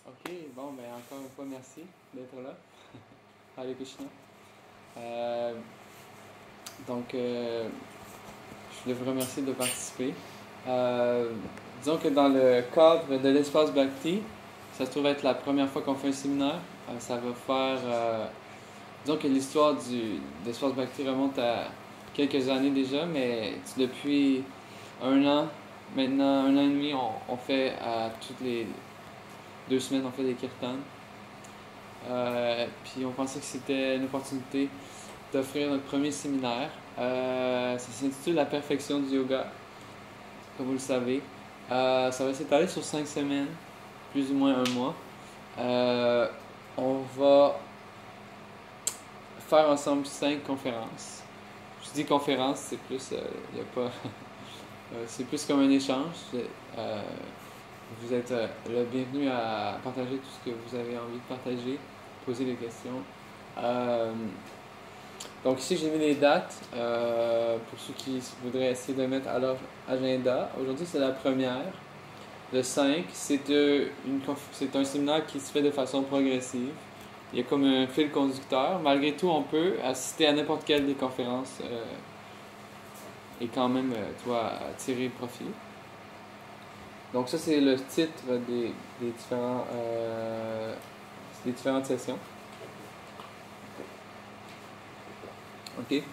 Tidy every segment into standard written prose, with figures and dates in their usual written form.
Ok, bon, ben encore une fois, merci d'être là. Hare Krishna. Euh, je voulais vous remercier de participer. Euh, Disons que dans le cadre de l'espace Bhakti, ça se trouve être la première fois qu'on fait un séminaire. Ça va faire. Disons que l'histoire de l'espace Bhakti remonte à quelques années déjà, mais depuis un an, maintenant, un an et demi, on fait toutes les 2 semaines, on fait des kirtans. Puis on pensait que c'était une opportunité d'offrir notre premier séminaire. Ça s'intitule La perfection du yoga, comme vous le savez. Ça va s'étaler sur 5 semaines, plus ou moins un mois. On va faire ensemble 5 conférences. Je dis conférence, c'est plus, y a pas, c'est plus comme un échange. Vous êtes le bienvenu à partager tout ce que vous avez envie de partager, poser des questions. Donc ici j'ai mis les dates pour ceux qui voudraient essayer de mettre à leur agenda. Aujourd'hui c'est la première, le 5. C'est un séminaire qui se fait de façon progressive. Il y a comme un fil conducteur. Malgré tout, on peut assister à n'importe quelle des conférences et quand même, tirer profit. Donc ça c'est le titre des différentes sessions. Ok.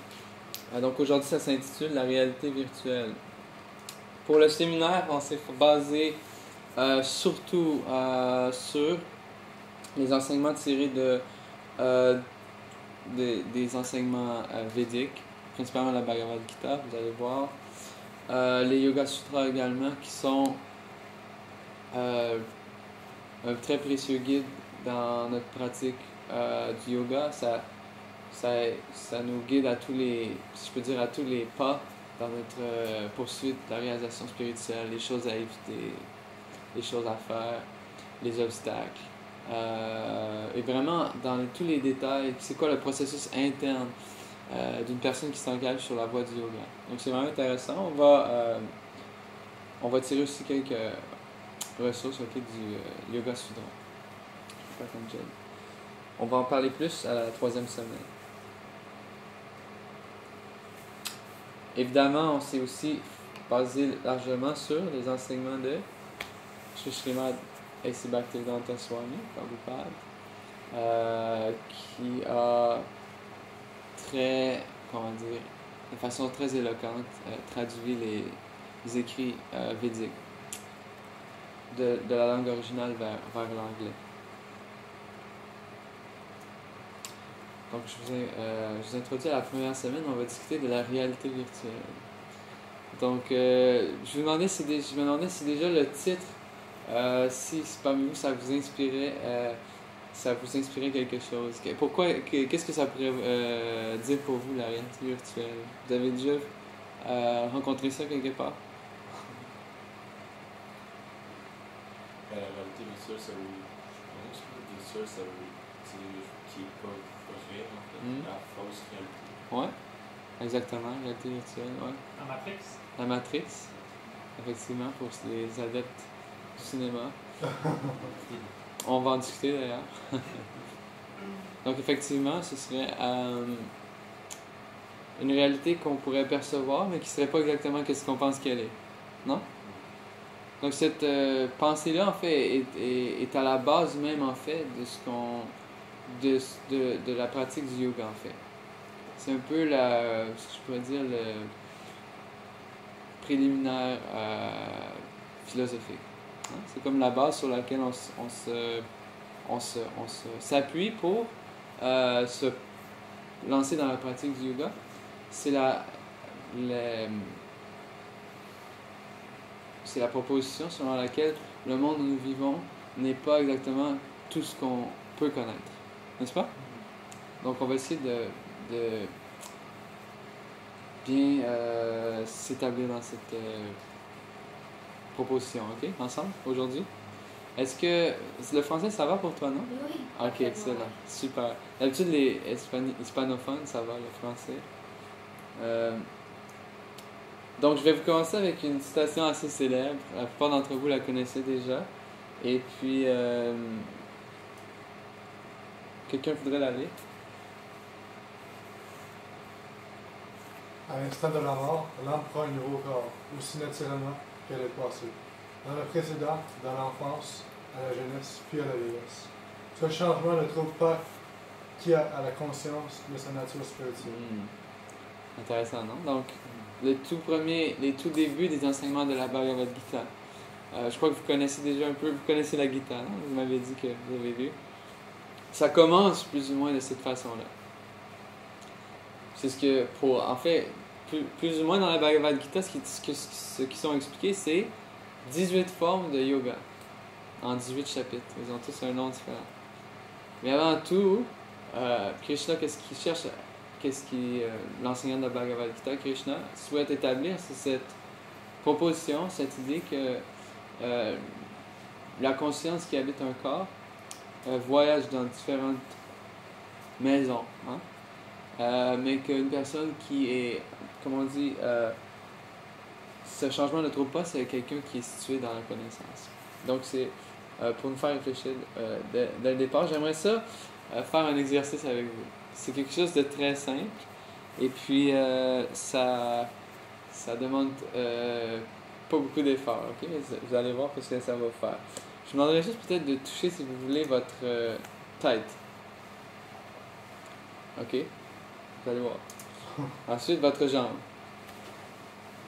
Donc aujourd'hui, ça s'intitule La réalité virtuelle. Pour le séminaire, on s'est basé surtout sur les enseignements tirés des enseignements védiques, principalement la Bhagavad Gita, vous allez voir. Les Yoga Sutras également, qui sont un très précieux guide dans notre pratique du yoga. Ça nous guide à tous les, si je peux dire, à tous les pas dans notre poursuite de la réalisation spirituelle, les choses à éviter, les choses à faire, les obstacles. Et vraiment, dans tous les détails, c'est quoi le processus interne d'une personne qui s'engage sur la voie du yoga. Donc c'est vraiment intéressant. On va tirer aussi quelques ressources du Yoga Sudra. On va en parler plus à la 3e semaine. Évidemment, on s'est aussi basé largement sur les enseignements de Srimad A.C. Bhaktivedanta Swami Prabhupada, qui a de façon très éloquente, traduit les écrits védiques de la langue originale vers l'anglais. Donc, je vous introduis à la première semaine, on va discuter de la réalité virtuelle. Donc, je me demandais si déjà le titre, si parmi vous ça vous inspirait quelque chose. Qu'est-ce que ça pourrait dire pour vous, la réalité virtuelle? Vous avez déjà rencontré ça quelque part? La réalité virtuelle, ça vous. Je pense que virtuelle, ça vous. C'est qui est pas réel, en fait. La fausse réalité. Ouais, exactement, la réalité virtuelle, ouais. La Matrix. La Matrix, effectivement, pour les adeptes du cinéma. On va en discuter d'ailleurs. Donc effectivement, ce serait une réalité qu'on pourrait percevoir, mais qui ne serait pas exactement ce qu'on pense qu'elle est. Non? Donc cette pensée-là, en fait, est à la base même, en fait, de la pratique du yoga, en fait. C'est un peu ce que je pourrais dire, le préliminaire philosophique. Hein? C'est comme la base sur laquelle on s'appuie pour se lancer dans la pratique du yoga. C'est la proposition selon laquelle le monde où nous vivons n'est pas exactement tout ce qu'on peut connaître. N'est-ce pas? Donc on va essayer de bien s'établir dans cette proposition, ok? Ensemble, aujourd'hui? Est-ce que le français, ça va pour toi, non? Oui. Ok, excellent. Super. D'habitude, les hispanophones, ça va, le français. Donc, je vais vous commencer avec une citation assez célèbre. La plupart d'entre vous la connaissez déjà. Et puis, quelqu'un voudrait la lire? À l'instant de la mort, l'âme prend un nouveau corps, aussi naturellement qu'elle est passée. Dans le précédent, dans l'enfance, à la jeunesse, puis à la vieillesse. Ce changement ne trouve pas qui a à la conscience de sa nature spirituelle. Intéressant, non? Donc, les tout débuts des enseignements de la Bhagavad Gita. Je crois que vous connaissez déjà un peu, vous connaissez la Gita, non? Vous m'avez dit que vous avez lu. Ça commence plus ou moins de cette façon-là. C'est ce que, en fait, plus ou moins dans la Bhagavad Gita, ce qui sont expliqués, c'est 18 formes de yoga, en 18 chapitres. Ils ont tous un nom différent. Mais avant tout, Krishna, qu'est-ce qu'il cherche, l'enseignant de la Bhagavad Gita, Krishna, souhaite établir, c'est cette proposition, cette idée que la conscience qui habite un corps voyage dans différentes maisons, hein? Mais qu'une personne qui est, comme on dit, ce changement ne trouve pas, c'est quelqu'un qui est situé dans la connaissance. Donc c'est pour nous faire réfléchir dès le départ. J'aimerais ça faire un exercice avec vous. C'est quelque chose de très simple et puis ça demande pas beaucoup d'efforts, ok? Vous allez voir ce que ça va faire. Je vous demanderais juste peut-être de toucher, si vous voulez, votre tête. Ok? Vous allez voir. Ensuite, votre jambe.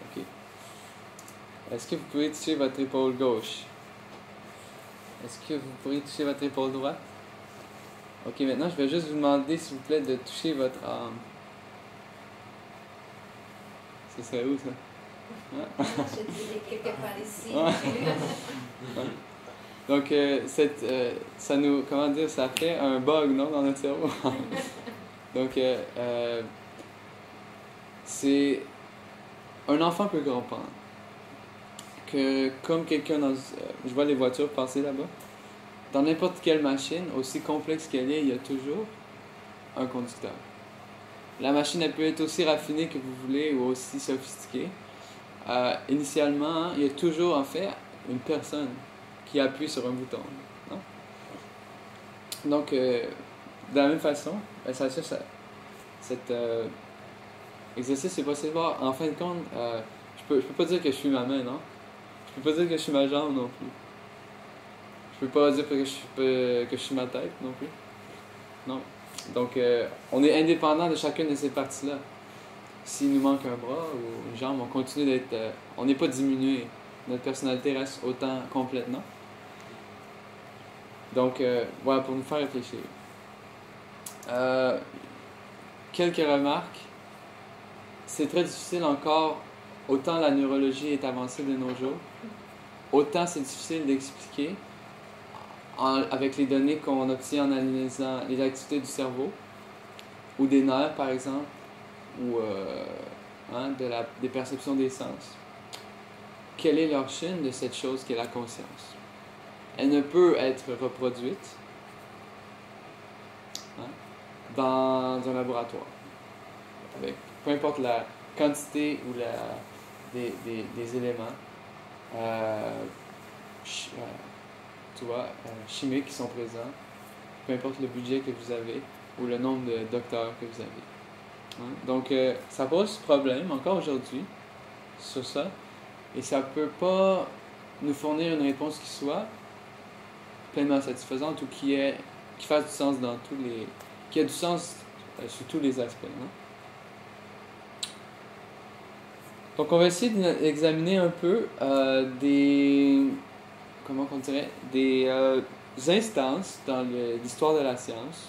Ok. Est-ce que vous pouvez toucher votre épaule gauche? Est-ce que vous pourriez toucher votre épaule droite? Ok, maintenant, je vais juste vous demander, s'il vous plaît, de toucher votre âme. Ce serait où, ça? Je dirais quelque part ici. Donc, ça nous, comment dire, ça fait un bug, non, dans notre cerveau. Donc, c'est un enfant peut comprendre que comme quelqu'un dans, je vois les voitures passer là-bas, dans n'importe quelle machine, aussi complexe qu'elle est, il y a toujours un conducteur. La machine, elle peut être aussi raffinée que vous voulez ou aussi sophistiquée. Initialement, il y a toujours en fait une personne qui appuie sur un bouton. Non? Donc, de la même façon, cet exercice est possible. En fin de compte, je peux pas dire que je suis ma main, non? Je peux pas dire que je suis ma jambe non plus. Je peux pas dire que je suis ma tête non plus. Non. Donc, on est indépendant de chacune de ces parties-là. S'il nous manque un bras ou une jambe, on continue d'être... on n'est pas diminué. Notre personnalité reste autant complète, non? Donc, voilà, pour nous faire réfléchir. Quelques remarques. C'est très difficile encore, autant la neurologie est avancée de nos jours, autant c'est difficile d'expliquer avec les données qu'on obtient en analysant les activités du cerveau, ou des nerfs par exemple, ou des perceptions des sens. Quelle est l'origine de cette chose qu'est la conscience? Elle ne peut être reproduite dans un laboratoire. Avec peu importe la quantité ou des éléments chimiques qui sont présents, peu importe le budget que vous avez ou le nombre de docteurs que vous avez. Donc, ça pose problème encore aujourd'hui sur ça, et ça ne peut pas nous fournir une réponse qui soit pleinement satisfaisante ou qui fasse du sens qui a du sens sur tous les aspects. Donc, on va essayer d'examiner un peu des instances dans l'histoire de la science,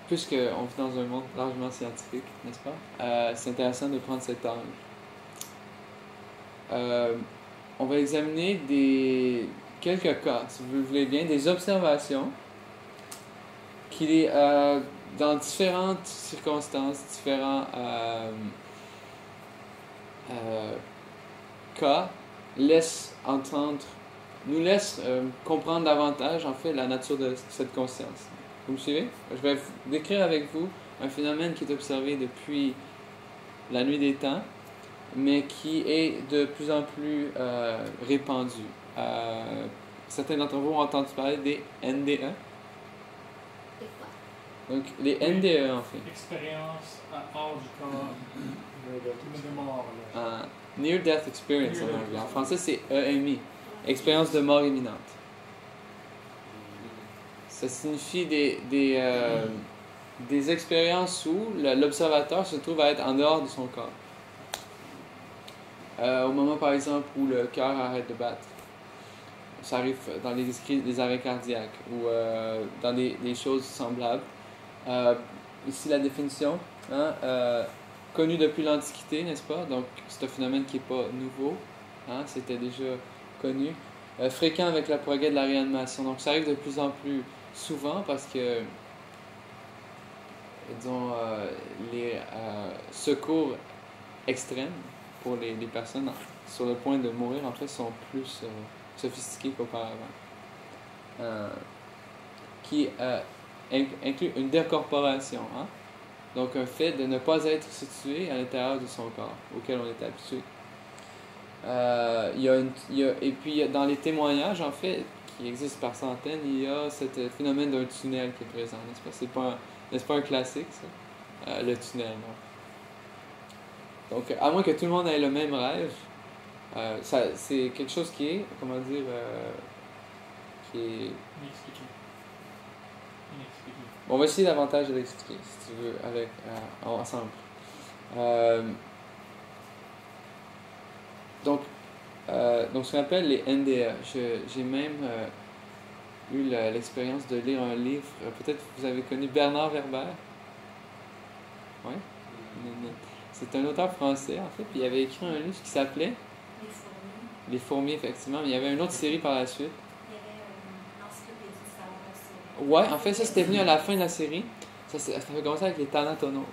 puisqu'on vit dans un monde largement scientifique, n'est-ce pas? C'est intéressant de prendre cet angle. On va examiner quelques cas, si vous le voulez bien, des observations qui, dans différentes circonstances, différents cas, nous laisse comprendre davantage, en fait, la nature de cette conscience. Vous me suivez? Je vais décrire avec vous un phénomène qui est observé depuis la nuit des temps, mais qui est de plus en plus répandu. certains d'entre vous ont entendu parler des NDE. Des quoi? Donc, les NDE, en fait. Expérience hors du corps. De mort. Là. Near Death Experience en Near anglais. Death En français, c'est EMI. Expérience de mort imminente. Ça signifie des expériences où l'observateur se trouve à être en dehors de son corps. Au moment, par exemple, où le cœur arrête de battre. Ça arrive dans les arrêts cardiaques ou dans des choses semblables. Ici, la définition, hein, connue depuis l'Antiquité, n'est-ce pas? Donc, c'est un phénomène qui n'est pas nouveau. Hein, c'était déjà connu. Fréquent avec le progrès de la réanimation. Donc, ça arrive de plus en plus souvent parce que, disons, les secours extrêmes pour les personnes sur le point de mourir, en fait, sont plus sophistiqués qu'auparavant. Qui inclut une décorporation. Hein? Donc, un fait de ne pas être situé à l'intérieur de son corps, auquel on est habitué. Et puis, dans les témoignages, en fait, qui existent par centaines, il y a ce phénomène d'un tunnel qui est présent, n'est-ce pas? N'est-ce pas un classique, ça? Le tunnel, non? Donc, à moins que tout le monde ait le même rêve, c'est quelque chose qui est, comment dire, qui est... Inexpliqué. Bon, on va essayer davantage de l'expliquer, si tu veux, ensemble. Donc, ce qu'on appelle les NDE. J'ai même eu l'expérience de lire un livre. Peut-être que vous avez connu Bernard Werber. Oui? C'est un auteur français, en fait. Puis il avait écrit un livre qui s'appelait Les fourmis. Les fourmis, effectivement. Mais il y avait une autre série par la suite. Il y avait une encyclopédie de savoir aussi. Ouais, en fait, ça c'était venu à la fin de la série. Ça fait commencer avec les Thanatonautes.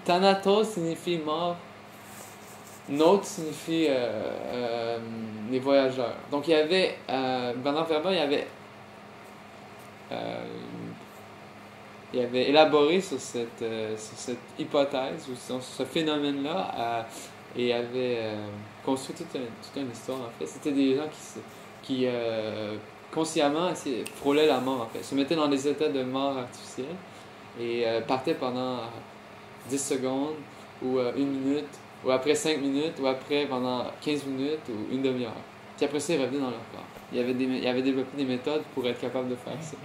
Thanatos signifie mort. Naute signifie les voyageurs. Donc il y avait, Bernard Werber, il avait élaboré sur cette hypothèse, ou sur ce phénomène-là, et avait construit toute une histoire, en fait. C'était des gens qui consciemment frôlaient la mort, en fait. Se mettaient dans des états de mort artificielle et partaient pendant 10 secondes, ou 1 minute, ou après 5 minutes, ou après pendant 15 minutes, ou une demi-heure. Puis après ça, ils revenaient dans leur corps. Il avait développé des méthodes pour être capable de faire ça.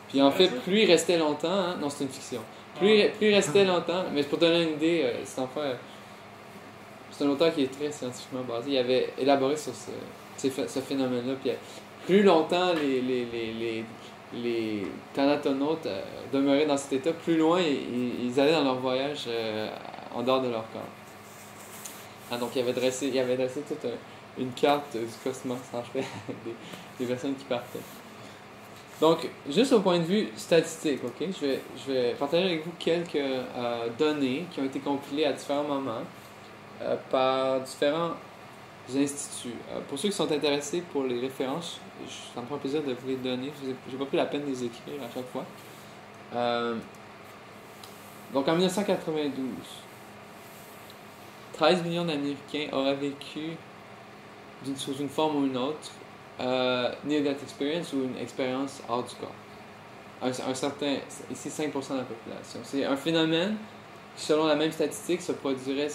Puis en fait, plus il restait longtemps, hein, non, c'est une fiction. Plus il restait longtemps, mais pour donner une idée, c'est un auteur qui est très scientifiquement basé. Il avait élaboré sur ce phénomène-là. Puis plus longtemps les thanatonautes demeuraient dans cet état, plus loin ils allaient dans leur voyage en dehors de leur corps. Ah, donc il avait dressé toute une carte du cosmos, en fait, des personnes qui partaient. Donc, juste au point de vue statistique, ok, je vais partager avec vous quelques données qui ont été compilées à différents moments par différents instituts. Pour ceux qui sont intéressés pour les références, ça me prend plaisir de vous les donner. Je n'ai pas pris la peine de les écrire à chaque fois. Donc, en 1992, 13 millions d'Américains auraient vécu sous une forme ou une autre near-death experience ou une expérience hors du corps. Un certain, ici 5% de la population. C'est un phénomène qui, selon la même statistique, se produirait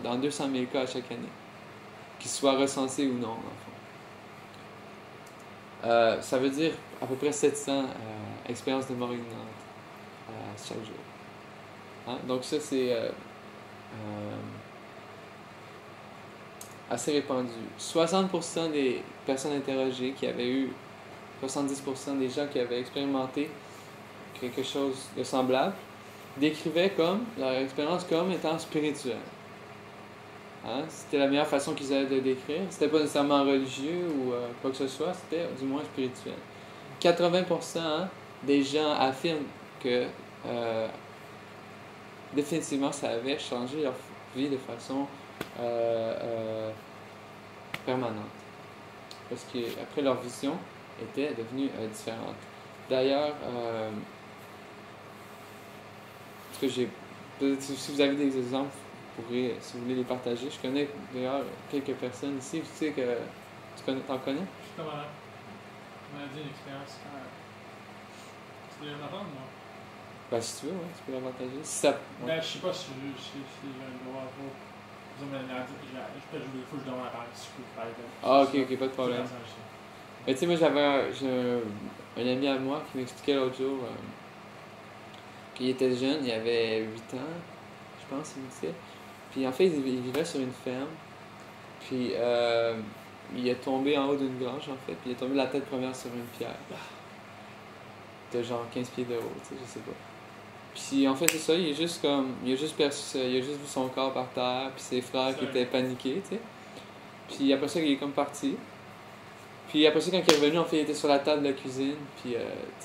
dans 200 000 cas à chaque année, qu'ils soient recensés ou non, dans le fond. Ça veut dire à peu près 700 expériences de mort imminente chaque jour. Hein? Donc ça, c'est assez répandu. 60% des personnes interrogées qui avaient eu 70% des gens qui avaient expérimenté quelque chose de semblable décrivaient leur expérience comme étant spirituelle. Hein? C'était la meilleure façon qu'ils avaient de décrire. C'était pas nécessairement religieux ou quoi que ce soit, c'était du moins spirituel. 80% des gens affirment que définitivement ça avait changé leur vie de façon permanente. Parce qu'après leur vision était devenue différente. D'ailleurs, si vous avez des exemples, vous pourrez, si vous voulez les partager. Je connais d'ailleurs quelques personnes ici. Tu sais que t'en connais? comment maladie, une expérience quand même. Tu veux m'entendre, moi? Ben, si tu veux, ouais, tu peux l'avantager. Si ça... Ben, je sais pas si j'ai le droit à vous. Disons, mais il faut que je demande à parler si je peux parler de. Ah, ok, pas de problème. Mais tu sais, moi, j'ai un ami à moi qui m'expliquait l'autre jour qu'il était jeune, il avait 8 ans, je pense, il me disait. Puis en fait, il vivait sur une ferme. Puis il est tombé en haut d'une branche, en fait. Puis il est tombé la tête première sur une pierre. De genre 15 pieds de haut, tu sais, je sais pas. Puis en fait, c'est ça, il a juste vu son corps par terre, puis ses frères qui étaient paniqués, tu sais. Puis après ça, il est comme parti. Puis après ça, quand il est revenu, en fait, il était sur la table de la cuisine, puis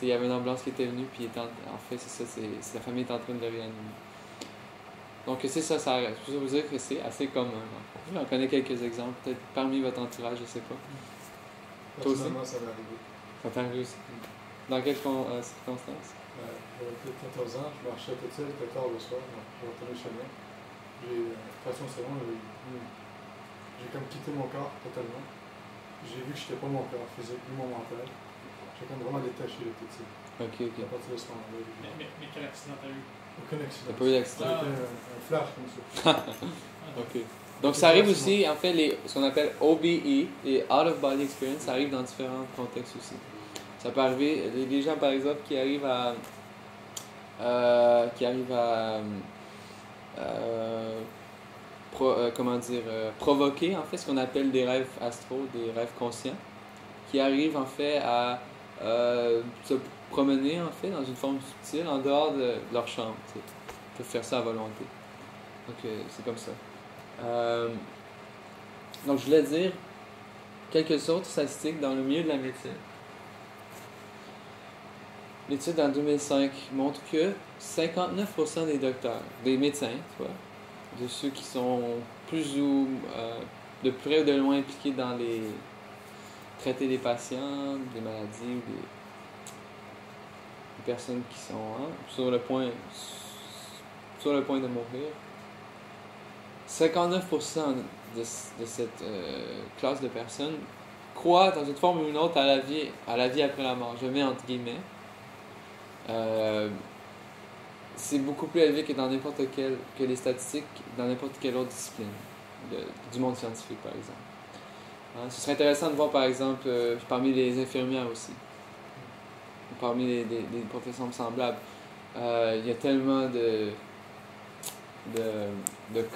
il y avait une ambulance qui était venue, puis en fait, c'est ça, la famille est en train de le réanimer. Donc c'est ça, je peux vous dire que c'est assez commun. J'en connais quelques exemples, peut-être parmi votre entourage, je sais pas. Toi aussi? Personnellement, ça m'est arrivé. Ça t'est arrivé aussi? Dans quelles circonstances? J'avais peut-être 14 ans, je marchais toute seule, il était tard le soir, donc je retournais chez moi. De toute façon, c'est bon, j'ai comme quitté mon corps totalement. J'ai vu que j'étais pas mon corps physique, ni mon mental. J'ai comme vraiment détaché de tout ça. Ok. À partir de ce moment-là. Mais quel accident t'as eu? Aucun accident. T'as pas eu d'accident? C'était un flash comme ça. Ok. Donc ça arrive aussi, en fait, ce qu'on appelle OBE, les Out of Body Experience, ça arrive dans différents contextes aussi. Ça peut arriver, des gens par exemple qui arrivent à provoquer en fait ce qu'on appelle des rêves astraux, des rêves conscients, qui arrivent en fait à se promener en fait dans une forme subtile en dehors de leur chambre. T'sais. Ils peuvent faire ça à volonté. Donc c'est comme ça. Donc je voulais dire quelques autres statistiques dans le milieu de la médecine. L'étude en 2005 montre que 59% des docteurs, des médecins, tu vois, de ceux qui sont plus ou de près ou de loin impliqués dans les traiter des patients, des maladies ou des personnes qui sont sur le point de mourir, 59% de cette classe de personnes croient dans une forme ou une autre à la vie après la mort. Je mets entre guillemets. C'est beaucoup plus élevé que que les statistiques dans n'importe quelle autre discipline du monde scientifique, par exemple. Ce serait intéressant de voir, par exemple, parmi les infirmières aussi, ou parmi des professions semblables. Il y a tellement de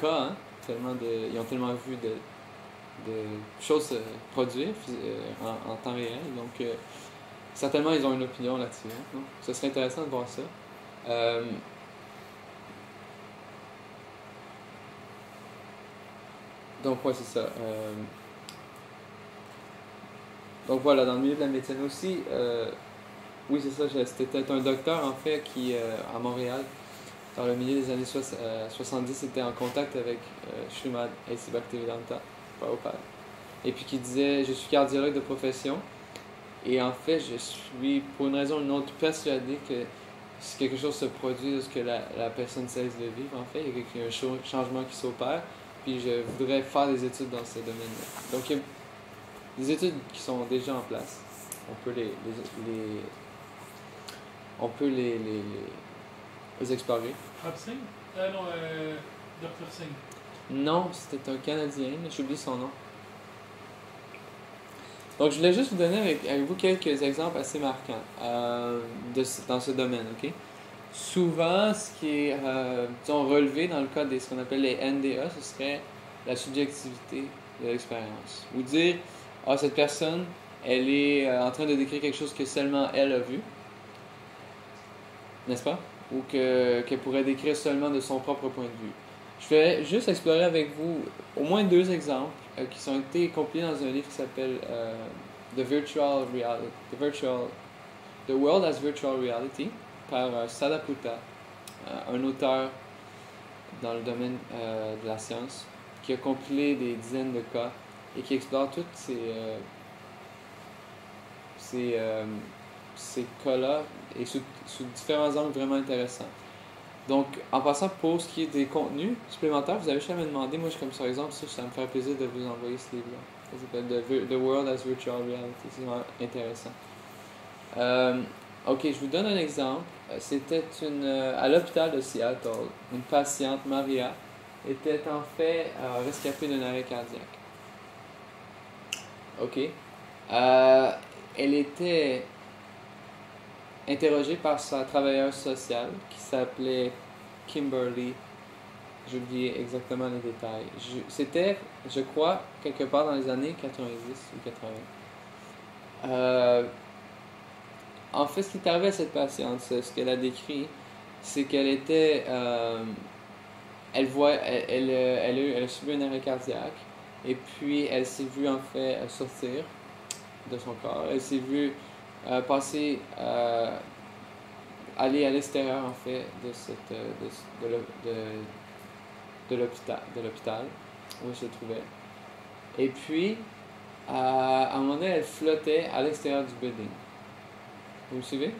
cas, ils ont tellement vu de choses se produire en temps réel, donc certainement ils ont une opinion là-dessus. Donc, ce serait intéressant de voir ça. Donc, ouais, c'est ça. Donc, voilà, dans le milieu de la médecine aussi, oui, c'est ça, c'était un docteur, en fait, qui, à Montréal, dans le milieu des années 70, était en contact avec Srimad A.C. Bhaktivedanta Prabhupada. Et puis qui disait, je suis cardiologue de profession, et en fait, je suis, pour une raison ou une autre, persuadé que si quelque chose se produit lorsque la personne cesse de vivre, en fait, il y a un changement qui s'opère, puis je voudrais faire des études dans ce domaine-là. Donc, il y a des études qui sont déjà en place. On peut les explorer. Singh? Non, Dr. Singh. Non, c'était un Canadien, j'oublie son nom. Donc, je voulais juste vous donner avec vous quelques exemples assez marquants dans ce domaine, ok? Souvent, ce qui est relevé dans le cas de ce qu'on appelle les NDA, ce serait la subjectivité de l'expérience. Ou dire, cette personne, elle est en train de décrire quelque chose que seulement elle a vu, n'est-ce pas? Ou qu'elle pourrait décrire seulement de son propre point de vue. Je vais juste explorer avec vous au moins 2 exemples qui ont été compilés dans un livre qui s'appelle The World as Virtual Reality par Sadaputta, un auteur dans le domaine de la science, qui a compilé des dizaines de cas et qui explore tous ces cas-là et sous différents angles vraiment intéressants. Donc, en passant pour ce qui est des contenus supplémentaires, vous avez juste à me demander, moi, comme par exemple, ça me ferait plaisir de vous envoyer ce livre-là. Ça s'appelle The World as Virtual Reality. C'est vraiment intéressant. Ok, je vous donne un exemple. C'était à l'hôpital de Seattle, une patiente, Maria, était en fait rescapée d'un arrêt cardiaque. Ok. Elle était interrogée par sa travailleuse sociale qui s'appelait Kimberly. J'ai oublié exactement les détails. C'était, je crois, quelque part dans les années 90 ou 80. En fait, ce qui est arrivé à cette patiente, ce qu'elle a décrit, c'est qu'elle était... elle a subi un arrêt cardiaque et puis elle s'est vue en fait sortir de son corps. Elle s'est vue aller à l'extérieur en fait de l'hôpital où elle se trouvait. Et puis, à un moment donné, elle flottait à l'extérieur du building. Vous me suivez?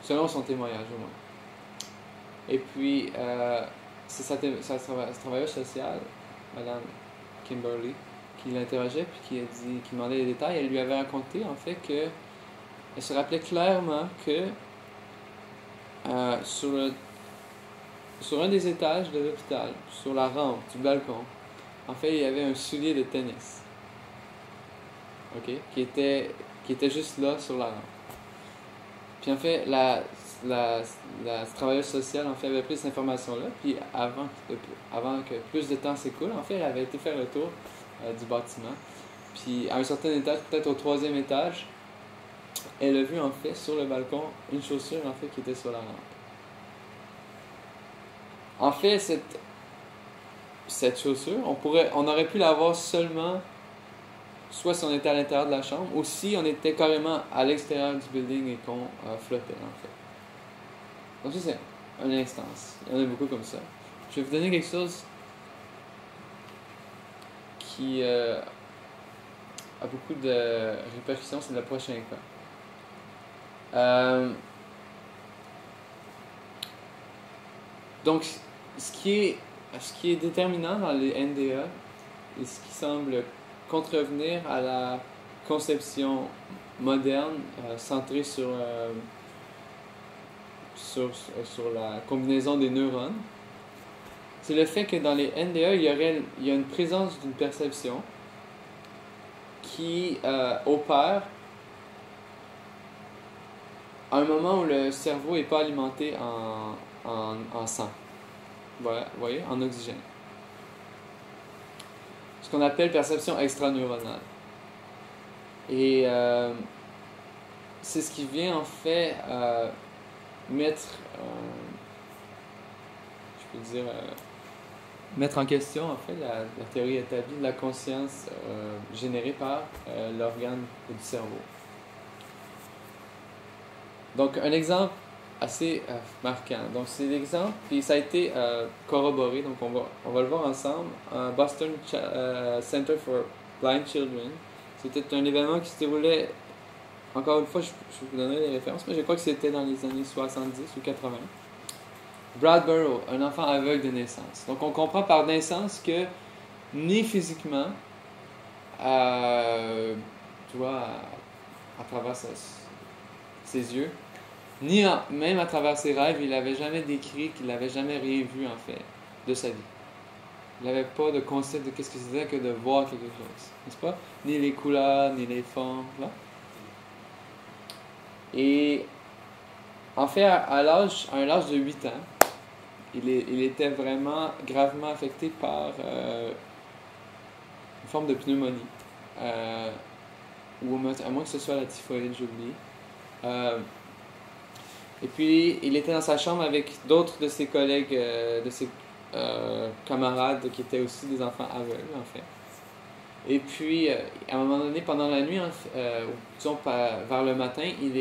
Selon son témoignage, au moins. Et puis, c'est sa travailleuse sociale, Madame Kimberly, qui l'interrogeait, puis qui demandait les détails. Elle lui avait raconté, en fait, que elle se rappelait clairement que sur un des étages de l'hôpital, sur la rampe du balcon, en fait, il y avait un soulier de tennis. OK? Qui était juste là, sur la rampe. Puis en fait, la travailleuse sociale en fait, avait pris cette information-là, puis avant que plus de temps s'écoule, en fait, elle avait été faire le tour du bâtiment. Puis à un certain étage, peut-être au 3e étage, elle a vu en fait sur le balcon une chaussure en fait qui était sur la rampe. En fait, cette chaussure, on aurait pu la voir seulement soit si on était à l'intérieur de la chambre, ou si on était carrément à l'extérieur du building et qu'on flottait, en fait. Donc ça, c'est une instance. Il y en a beaucoup comme ça. Je vais vous donner quelque chose qui a beaucoup de répercussions. C'est le prochain cas. Donc, ce qui est déterminant dans les NDA, et ce qui semble contrevenir à la conception moderne centrée sur la combinaison des neurones, c'est le fait que dans les NDA, il y a une présence d'une perception qui opère à un moment où le cerveau n'est pas alimenté en sang. Voilà, vous voyez, en oxygène. Ce qu'on appelle perception extraneuronale. Et c'est ce qui vient en fait mettre en question en fait la théorie établie de la conscience générée par l'organe du cerveau. Donc un exemple assez marquant. Donc c'est l'exemple, puis ça a été corroboré, donc on va le voir ensemble. Boston Center for Blind Children. C'était un événement qui se déroulait, encore une fois, je vous donnerai les références, mais je crois que c'était dans les années 70 ou 80. Bradboro, un enfant aveugle de naissance. Donc on comprend par naissance que ni physiquement, tu vois, à travers ses yeux, ni même à travers ses rêves, il n'avait jamais décrit, qu'il n'avait jamais rien vu en fait de sa vie. Il n'avait pas de concept de qu'est-ce que c'était que de voir quelque chose, n'est-ce pas? Ni les couleurs, ni les formes, là. Et en fait, à un âge de 8 ans, il était vraiment gravement affecté par une forme de pneumonie, ou à moins que ce soit la typhoïde, j'oublie. Et puis, il était dans sa chambre avec d'autres de ses collègues, de ses camarades qui étaient aussi des enfants aveugles, en fait. Et puis, à un moment donné, pendant la nuit, disons vers le matin, il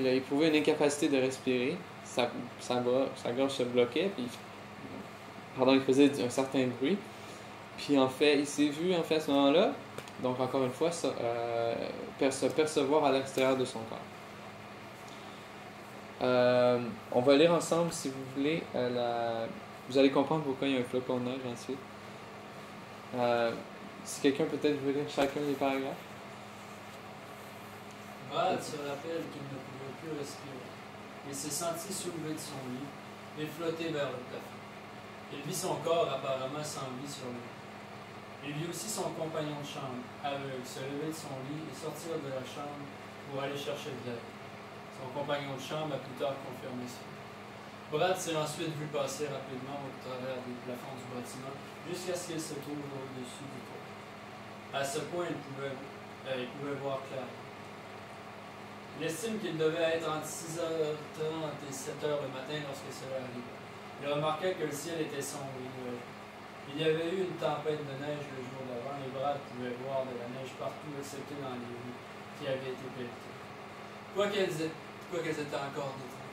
a éprouvé une incapacité de respirer. Sa gorge se bloquait, puis il faisait un certain bruit. Puis, en fait, il s'est vu, en fait, à ce moment-là, donc encore une fois, se percevoir à l'extérieur de son corps. On va lire ensemble, si vous voulez, vous allez comprendre pourquoi il y a un flocon de neige ensuite. Si quelqu'un peut-être veut lire chacun des paragraphes. Brad se rappelle qu'il ne pouvait plus respirer. Il s'est senti soulevé de son lit et flotter vers le plafond. Il vit son corps apparemment sans vie sur lui. Il vit aussi son compagnon de chambre, aveugle, se lever de son lit et sortir de la chambre pour aller chercher de l'aide. Son compagnon de chambre a plus tard confirmé ça. Brad s'est ensuite vu passer rapidement au travers des plafonds du bâtiment jusqu'à ce qu'il se trouve au-dessus du toit. À ce point, il pouvait voir clairement. Il estime qu'il devait être entre 6h30 et 7h le matin lorsque cela arriva. Il remarqua que le ciel était sombre et nuageux. Il y avait eu une tempête de neige le jour d'avant et Brad pouvait voir de la neige partout excepté dans les rues qui avaient été pelletées. Quoiqu'elles étaient encore détruites.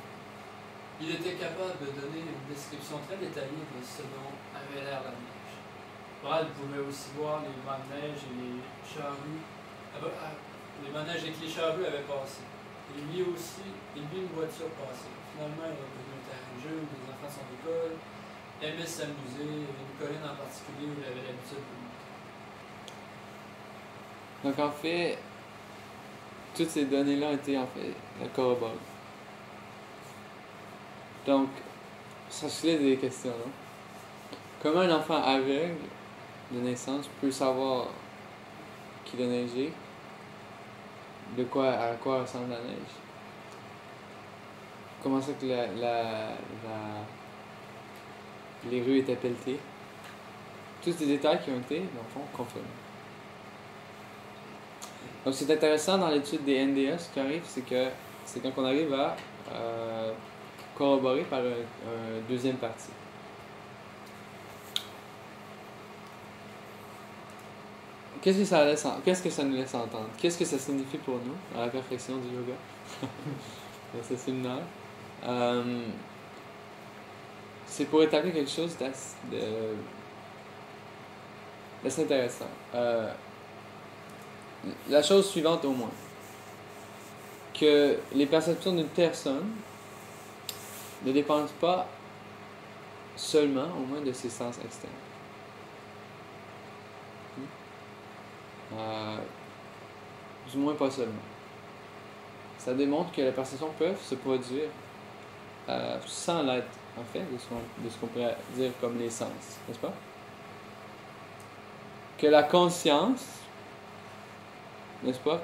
Il était capable de donner une description très détaillée de ce dont avait l'air la neige. Brad pouvait aussi voir les bancs de neige et les charrues. Les bancs de neige et que les charrues avaient passé. Il vit une voiture passer. Finalement, il reconnut un terrain de jeu où les enfants de son école aimaient s'amuser, une colline en particulier où il avait l'habitude de monter. Donc en fait, toutes ces données-là ont été en fait corroborées. Donc, ça soulève des questions, non? Comment un enfant aveugle de naissance peut savoir qu'il a neigé? À quoi ressemble la neige? Comment ça que les rues étaient pelletées? Tous ces détails qui ont été, dans le fond, confirmés. Donc c'est intéressant dans l'étude des NDA, ce qui arrive, c'est quand on arrive à corroborer par une deuxième partie. Qu'est-ce que ça nous laisse entendre? Qu'est-ce que ça signifie pour nous dans la perfection du yoga? Dans ce séminaire. C'est pour établir quelque chose d'assez intéressant. La chose suivante au moins. Que les perceptions d'une personne ne dépendent pas seulement, au moins, de ses sens externes. Du moins pas seulement. Ça démontre que les perceptions peuvent se produire sans l'aide, en fait, de ce qu'on pourrait dire comme les sens, n'est-ce pas? Que la conscience, n'est-ce pas,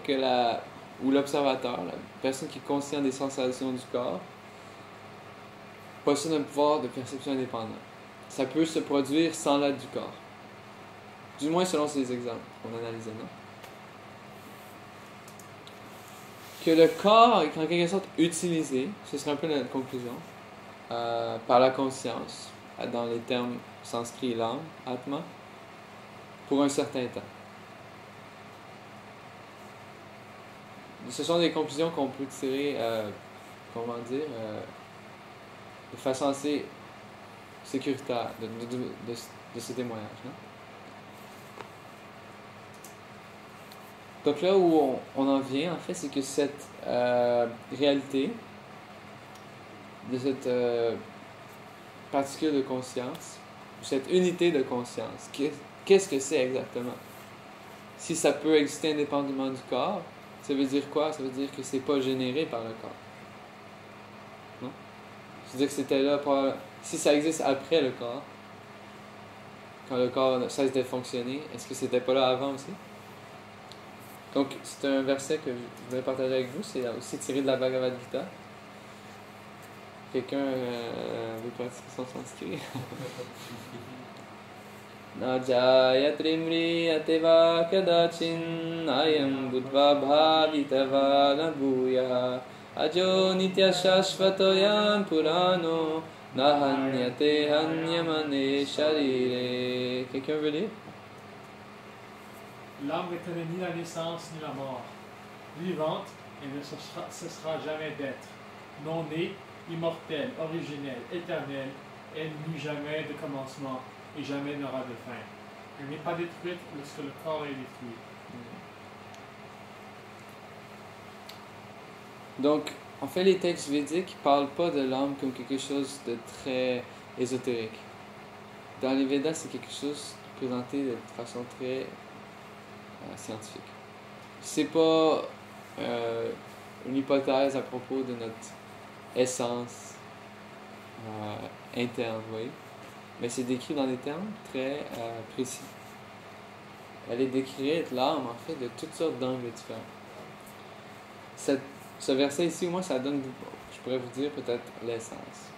ou l'observateur, la personne qui est consciente des sensations du corps, possède un pouvoir de perception indépendant. Ça peut se produire sans l'aide du corps. Du moins selon ces exemples qu'on analysait, non? Que le corps est en quelque sorte utilisé, ce serait un peu notre conclusion, par la conscience, dans les termes sanskrits l'âme, atma, pour un certain temps. Ce sont des conclusions qu'on peut tirer, de façon assez sécuritaire de ce témoignage. Hein? Donc là où on en vient, en fait, c'est que cette réalité de cette particule de conscience, cette unité de conscience, qu'est-ce que c'est exactement? Si ça peut exister indépendamment du corps, ça veut dire quoi? Ça veut dire que c'est pas généré par le corps. Non? C'est-à-dire que c'était là si ça existe après le corps, quand le corps cesse de fonctionner, est-ce que c'était pas là avant aussi? Donc, c'est un verset que je voulais partager avec vous, c'est aussi tiré de la Bhagavad Gita. Quelqu'un veut pratiquer son sanskrit? Na jayatrimri ateva kadachin ayam buddha bhavitava nabhuya ajo nitya shashvatoyam purano nahanyate hanyamane sharire. Quelqu'un veut lire? L'âme ne connaît ni la naissance ni la mort. Vivante, elle ne cessera jamais d'être. Non née, immortelle, originelle, éternelle, elle n'eut jamais de commencement et jamais n'aura de fin. Elle n'est pas détruite lorsque le corps est détruit. Donc, en fait, les textes védiques ne parlent pas de l'âme comme quelque chose de très ésotérique. Dans les Védas, c'est quelque chose présenté de façon très scientifique. C'est pas une hypothèse à propos de notre essence interne, vous voyez. Mais c'est décrit dans des termes très précis. Elle est décrite, l'âme, en fait, de toutes sortes d'angles différents. Ce verset ici, moi, ça donne, je pourrais vous dire peut-être l'essence.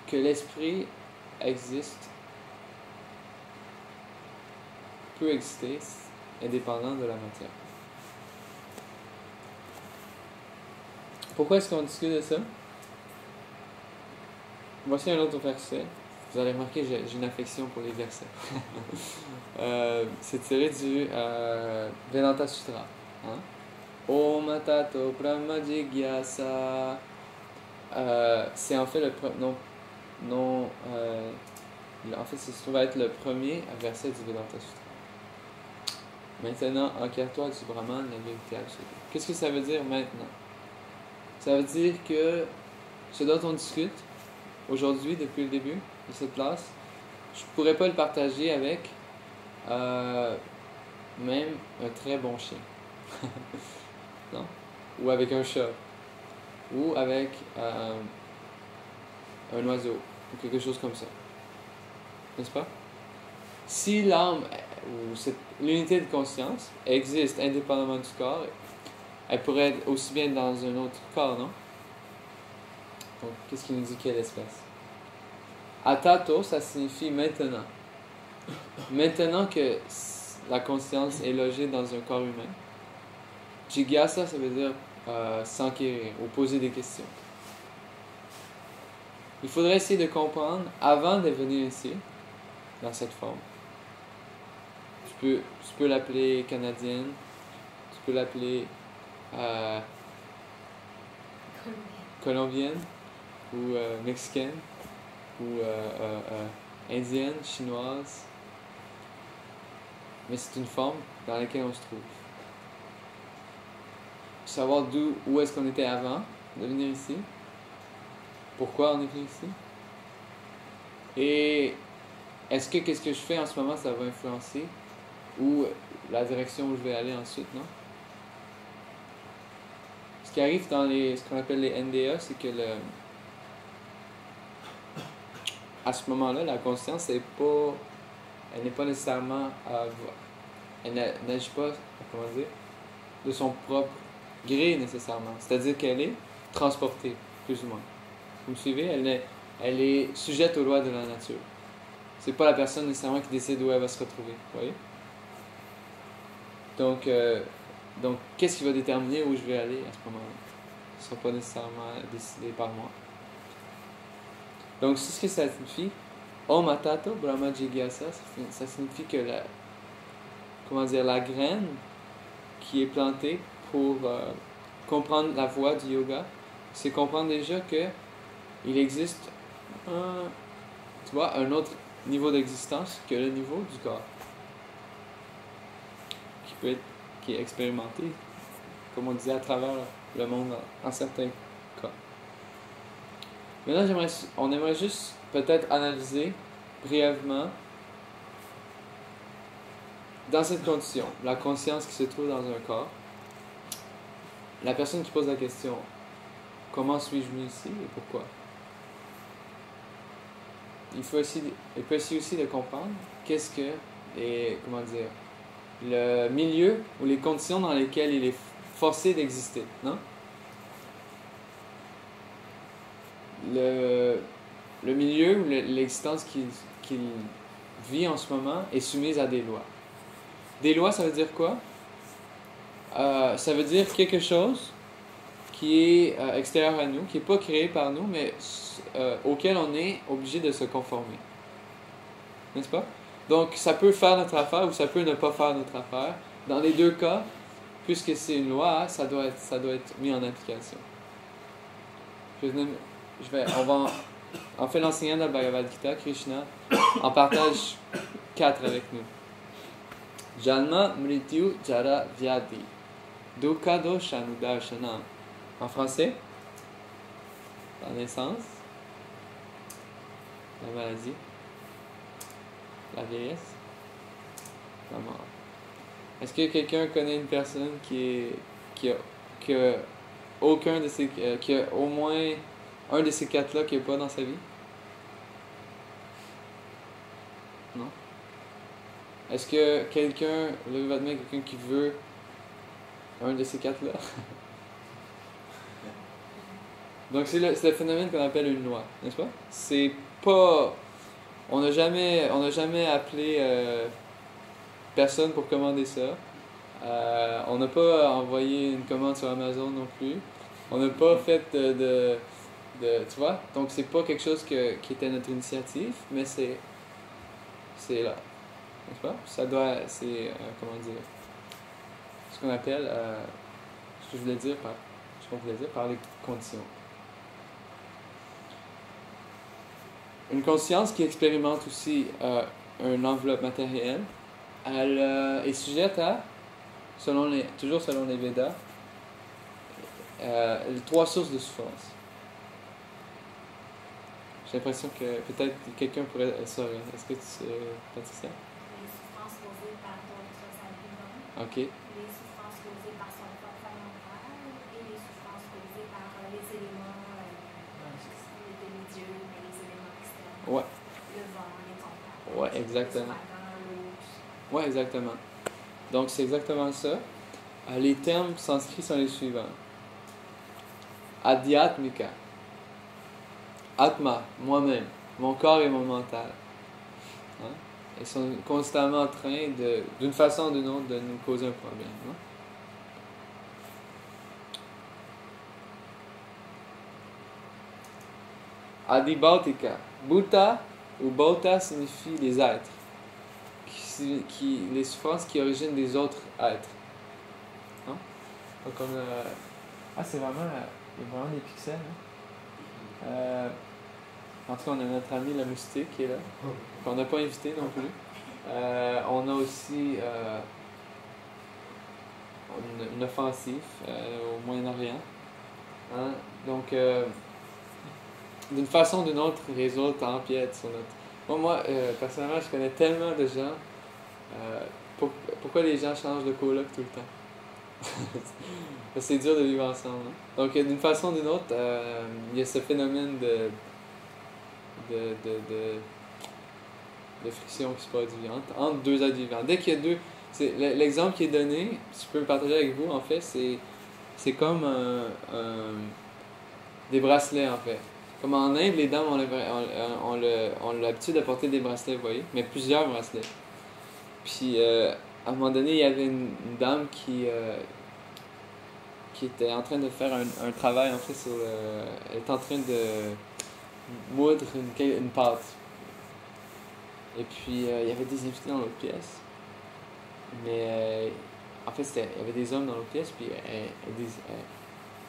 Que l'esprit existe, peut exister, indépendant de la matière. Pourquoi est-ce qu'on discute de ça? Voici un autre verset. Vous allez remarquer, j'ai une affection pour les versets. C'est tiré du Vedanta Sutra. Hein? Om Tato Brahma Jigyasa. C'est en fait en fait, ça se trouve être le premier verset du Vedanta Sutra. Maintenant, enquiert-toi du Brahman, la vérité absolue. Qu'est-ce que ça veut dire maintenant? Ça veut dire que ce dont on discute aujourd'hui, depuis le début de cette classe, je ne pourrais pas le partager avec même un très bon chien. Non? Ou avec un chat. Ou avec un oiseau. Ou quelque chose comme ça. N'est-ce pas? Si l'âme ou l'unité de conscience existe indépendamment du corps, elle pourrait être aussi bien dans un autre corps, non? Donc, qu'est-ce qui nous dit quelle espèce? Atato, ça signifie maintenant. Maintenant que la conscience est logée dans un corps humain. Jigyasa, ça veut dire s'enquérir ou poser des questions. Il faudrait essayer de comprendre avant de venir ici, dans cette forme. Tu peux l'appeler canadienne, tu peux l'appeler colombienne, ou mexicaine, ou indienne, chinoise. Mais c'est une forme dans laquelle on se trouve. Savoir où est-ce qu'on était avant de venir ici, pourquoi on est venu ici, et est-ce que qu'est-ce que je fais en ce moment, ça va influencer ou la direction où je vais aller ensuite, non? Ce qui arrive dans ce qu'on appelle les NDA, c'est que à ce moment-là, la conscience elle n'est pas nécessairement elle n'agit pas, comment dire, de son propre gré nécessairement. C'est-à-dire qu'elle est transportée, plus ou moins. Vous me suivez? Elle est sujette aux lois de la nature. C'est pas la personne nécessairement qui décide où elle va se retrouver. Vous voyez? Donc qu'est-ce qui va déterminer où je vais aller à ce moment-là? Ce ne sera pas nécessairement décidé par moi. Donc, c'est ce que ça signifie. Om Atato Brahma Jigyasa, ça signifie que la graine qui est plantée pour comprendre la voie du yoga, c'est comprendre déjà que il existe un autre niveau d'existence que le niveau du corps, qui est expérimenté, comme on disait, à travers le monde en certains cas. Maintenant, on aimerait juste peut-être analyser brièvement dans cette condition, la conscience qui se trouve dans un corps, la personne qui pose la question, comment suis-je venu ici et pourquoi? Il faut essayer aussi de comprendre qu'est-ce que, le milieu ou les conditions dans lesquelles il est forcé d'exister, non? Le milieu ou l'existence qu'il vit en ce moment est soumise à des lois. Des lois, ça veut dire quoi? Ça veut dire quelque chose qui est extérieur à nous, qui n'est pas créé par nous, mais auquel on est obligé de se conformer. N'est-ce pas? Donc, ça peut faire notre affaire ou ça peut ne pas faire notre affaire. Dans les deux cas, puisque c'est une loi, ça doit être mis en application. On fait l'enseignant de la Bhagavad Gita, Krishna, en partage 4 avec nous. Janma, Mrityu, Jara, Vyadi. Dukkha, Dosha, Nudarshanam. En français, la naissance, la maladie, la vieillesse, la mort. Est-ce que quelqu'un connaît une personne qui a aucun de ces, qui a au moins un de ces quatre-là qui n'est pas dans sa vie? Non? Est-ce que quelqu'un, levez votre main, quelqu'un qui veut un de ces quatre-là? Donc c'est le phénomène qu'on appelle une loi, n'est-ce pas? C'est pas... On n'a jamais appelé personne pour commander ça. On n'a pas envoyé une commande sur Amazon non plus. On n'a pas fait tu vois? Donc c'est pas quelque chose qui était notre initiative, mais c'est là. N'est-ce pas? Ça doit... C'est... comment dire? Ce qu'on appelle... ce qu'on voulait dire par les conditions. Une conscience qui expérimente aussi une enveloppe matérielle, elle est sujette à, toujours selon les Védas, trois sources de souffrance. J'ai l'impression que peut-être quelqu'un pourrait saurait. Est-ce que tu sais, Patricia? Les souffrances causées par d'autres arguments. Ok. Les souffrances causées par son propre mental et les souffrances causées par les éléments, les dieux, mais les éléments externes. Ouais. Le vent, les tempêtes. Ouais, exactement. Les ouragans, l'eau. Ouais, exactement. Donc c'est exactement ça. Les termes sanskrits sont les suivants. Adhyatmika. Atma, moi-même, mon corps et mon mental. Hein? Ils sont constamment en train d'une façon ou d'une autre, de nous causer un problème. Hein? Adibautika. Bhuta ou Bauta signifie les êtres. Les souffrances qui originent des autres êtres. Hein? Donc on a... Ah, c'est vraiment... Il y a vraiment des pixels. Hein? En tout cas, on a notre ami la moustique qui est là, qu'on n'a pas invité non plus. On a aussi une offensive au Moyen-Orient. Hein? Donc, d'une façon ou d'une autre, les autres empiètent sur notre... Moi, personnellement, je connais tellement de gens. Pourquoi les gens changent de coloc tout le temps? C'est dur de vivre ensemble. Hein? Donc, d'une façon ou d'une autre, il y a ce phénomène de friction qui se produit entre deux êtres vivants. Dès qu'il y a deux... L'exemple qui est donné, si je peux le partager avec vous, en fait, c'est comme des bracelets, en fait. Comme en Inde, les dames ont l'habitude de porter des bracelets, vous voyez, mais plusieurs bracelets. Puis, à un moment donné, il y avait une dame qui était en train de faire un travail, en fait, elle était en train de moudre une pâte. Et puis, il y avait des invités dans l'autre pièce. Mais, en fait, il y avait des hommes dans l'autre pièce, puis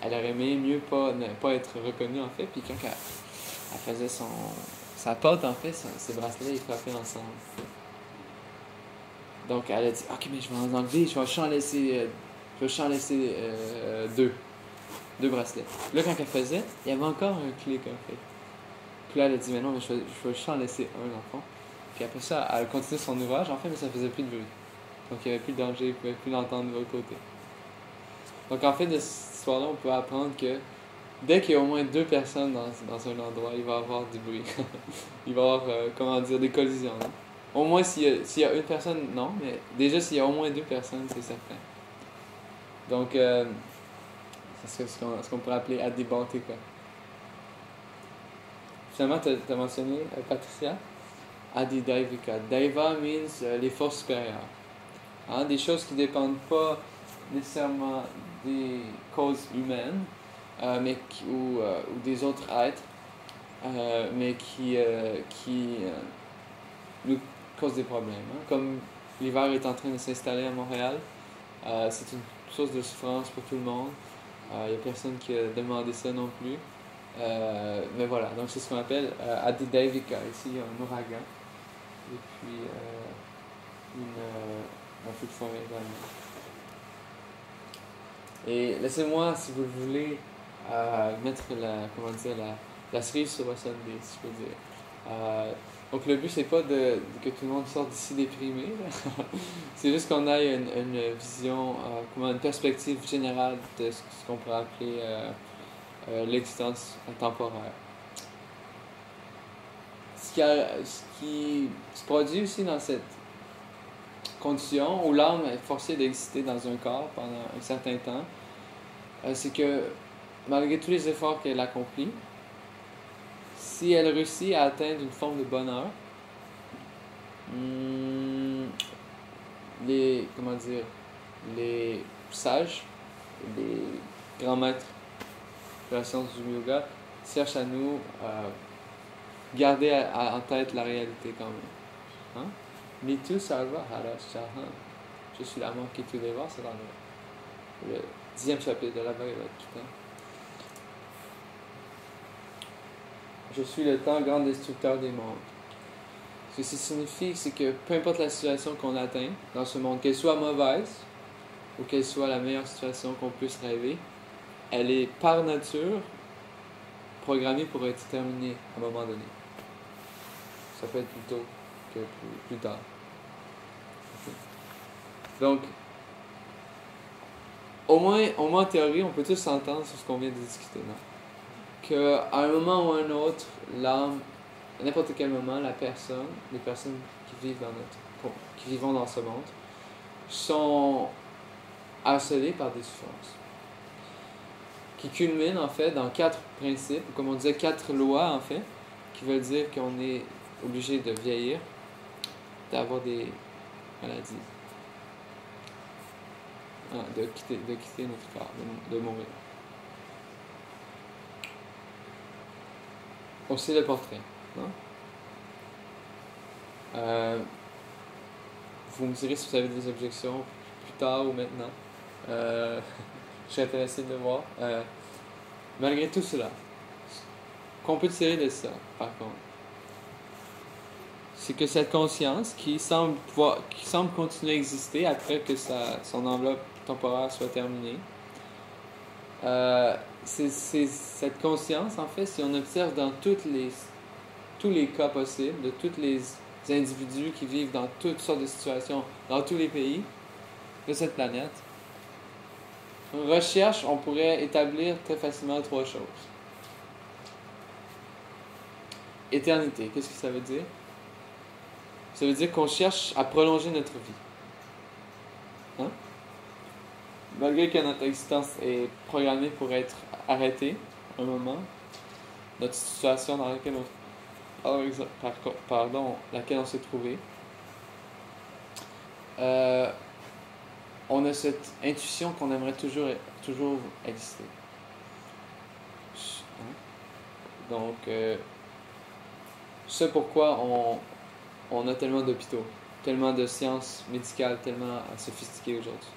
elle aurait aimé mieux ne pas être reconnue, en fait. Puis quand elle faisait sa pâte, en fait, ses bracelets, ils frappaient ensemble. Donc, elle a dit, ok, mais je vais en enlever, je vais en laisser deux bracelets. Là, quand elle faisait, il y avait encore un clic, en fait. Puis là, elle a dit, mais non, mais je vais juste en laisser un, dans le fond. Puis après ça, elle continuait son ouvrage, en fait, mais ça faisait plus de bruit. Donc, il n'y avait plus de danger, il ne pouvait plus l'entendre de l'autre côté. Donc, en fait, de cette histoire-là, on peut apprendre que dès qu'il y a au moins deux personnes dans un endroit, il va y avoir du bruit. Il va y avoir, des collisions. Hein? Au moins, s'il y a une personne, non, mais déjà, s'il y a au moins deux personnes, c'est certain. Donc, c'est ce qu'on pourrait appeler adibauté, quoi. Finalement, tu as mentionné, Patricia, Adidaivika. Daiva means les forces supérieures. Hein, des choses qui ne dépendent pas nécessairement des causes humaines, ou des autres êtres, mais qui nous causent des problèmes. Hein. Comme l'hiver est en train de s'installer à Montréal, c'est une source de souffrance pour tout le monde. Il n'y a personne qui a demandé ça non plus. Mais voilà, donc c'est ce qu'on appelle Adidaivika. Ici, il y a un ouragan. Et puis, un feu de forêt également. Et laissez-moi, si vous le voulez, mettre la cerise sur votre sundae, si je peux dire. Donc le but, c'est pas que tout le monde sorte d'ici déprimé, là. C'est juste qu'on ait une vision, une perspective générale de ce qu'on pourrait appeler l'existence temporaire. Ce qui se produit aussi dans cette condition où l'âme est forcée d'exister dans un corps pendant un certain temps, c'est que malgré tous les efforts qu'elle accomplit, si elle réussit à atteindre une forme de bonheur, les sages, les grands maîtres de la science du yoga cherchent à nous garder en tête la réalité quand même. Hein? Mitu Sarva Hara Shahan. Je suis l'amour qui tout dévore, c'est dans le 10e chapitre de la Bhagavad Gita. Je suis le temps grand destructeur des mondes. Ce que ça signifie, c'est que peu importe la situation qu'on atteint dans ce monde, qu'elle soit mauvaise ou qu'elle soit la meilleure situation qu'on puisse rêver, elle est par nature programmée pour être terminée à un moment donné. Ça peut être plus tôt que plus tard. Okay. Donc, au moins en théorie, on peut tous s'entendre sur ce qu'on vient de discuter, non? Qu'à un moment ou à un autre, l'âme, à n'importe quel moment, les personnes qui vivent dans ce monde, sont harcelées par des souffrances, qui culminent en fait dans 4 principes, comme on disait 4 lois en fait, qui veulent dire qu'on est obligé de vieillir, d'avoir des maladies, de quitter notre corps, de mourir. Aussi le portrait, non? Vous me direz si vous avez des objections plus tard ou maintenant. Je serais intéressé de voir. Malgré tout cela, ce qu'on peut tirer de ça, par contre, c'est que cette conscience qui semble continuer à exister après que son enveloppe temporaire soit terminée, c'est cette conscience, en fait, si on observe dans tous les cas possibles, de tous les individus qui vivent dans toutes sortes de situations, dans tous les pays de cette planète, on pourrait établir très facilement 3 choses. Éternité, qu'est-ce que ça veut dire? Ça veut dire qu'on cherche à prolonger notre vie. Hein? Malgré que notre existence est programmée pour être arrêtée un moment, notre situation dans laquelle laquelle on s'est trouvé, on a cette intuition qu'on aimerait toujours exister. Donc, c'est pourquoi on a tellement d'hôpitaux, tellement de sciences médicales, tellement sophistiquées aujourd'hui.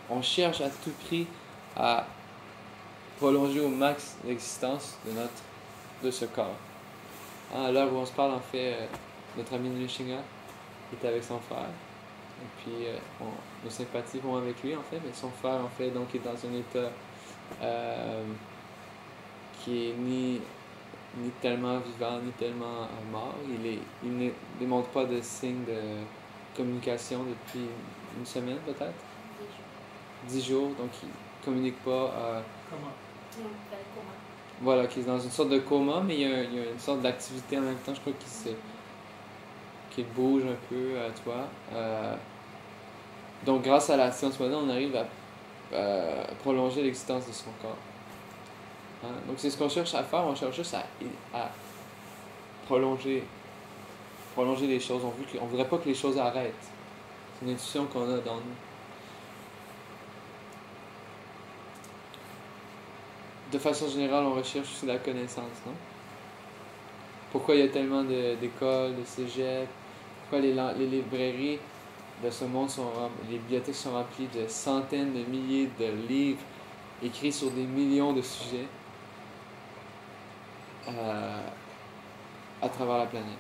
On cherche à tout prix à prolonger au max l'existence de ce corps. À l'heure où on se parle, en fait, notre ami Nrishinga est avec son frère. Et puis, nos sympathies vont avec lui, en fait. Mais son frère, en fait, donc, est dans un état qui est ni tellement vivant, ni tellement mort. Il ne démontre pas de signes de communication depuis une semaine, peut-être. 10 jours, donc il ne communique pas. Comment? Voilà, qui est dans une sorte de coma, mais il y a une sorte d'activité en même temps, je crois qu'il bouge un peu, toi. Donc, grâce à la science moderne, on arrive à prolonger l'existence de son corps. Hein? Donc, c'est ce qu'on cherche à faire, on cherche juste à prolonger les choses. On ne voudrait pas que les choses arrêtent. C'est une intuition qu'on a dans nous. De façon générale, on recherche aussi la connaissance, non? Pourquoi il y a tellement d'écoles, de cégeps? Pourquoi les librairies de ce monde les bibliothèques sont remplies de centaines de milliers de livres écrits sur des millions de sujets à travers la planète?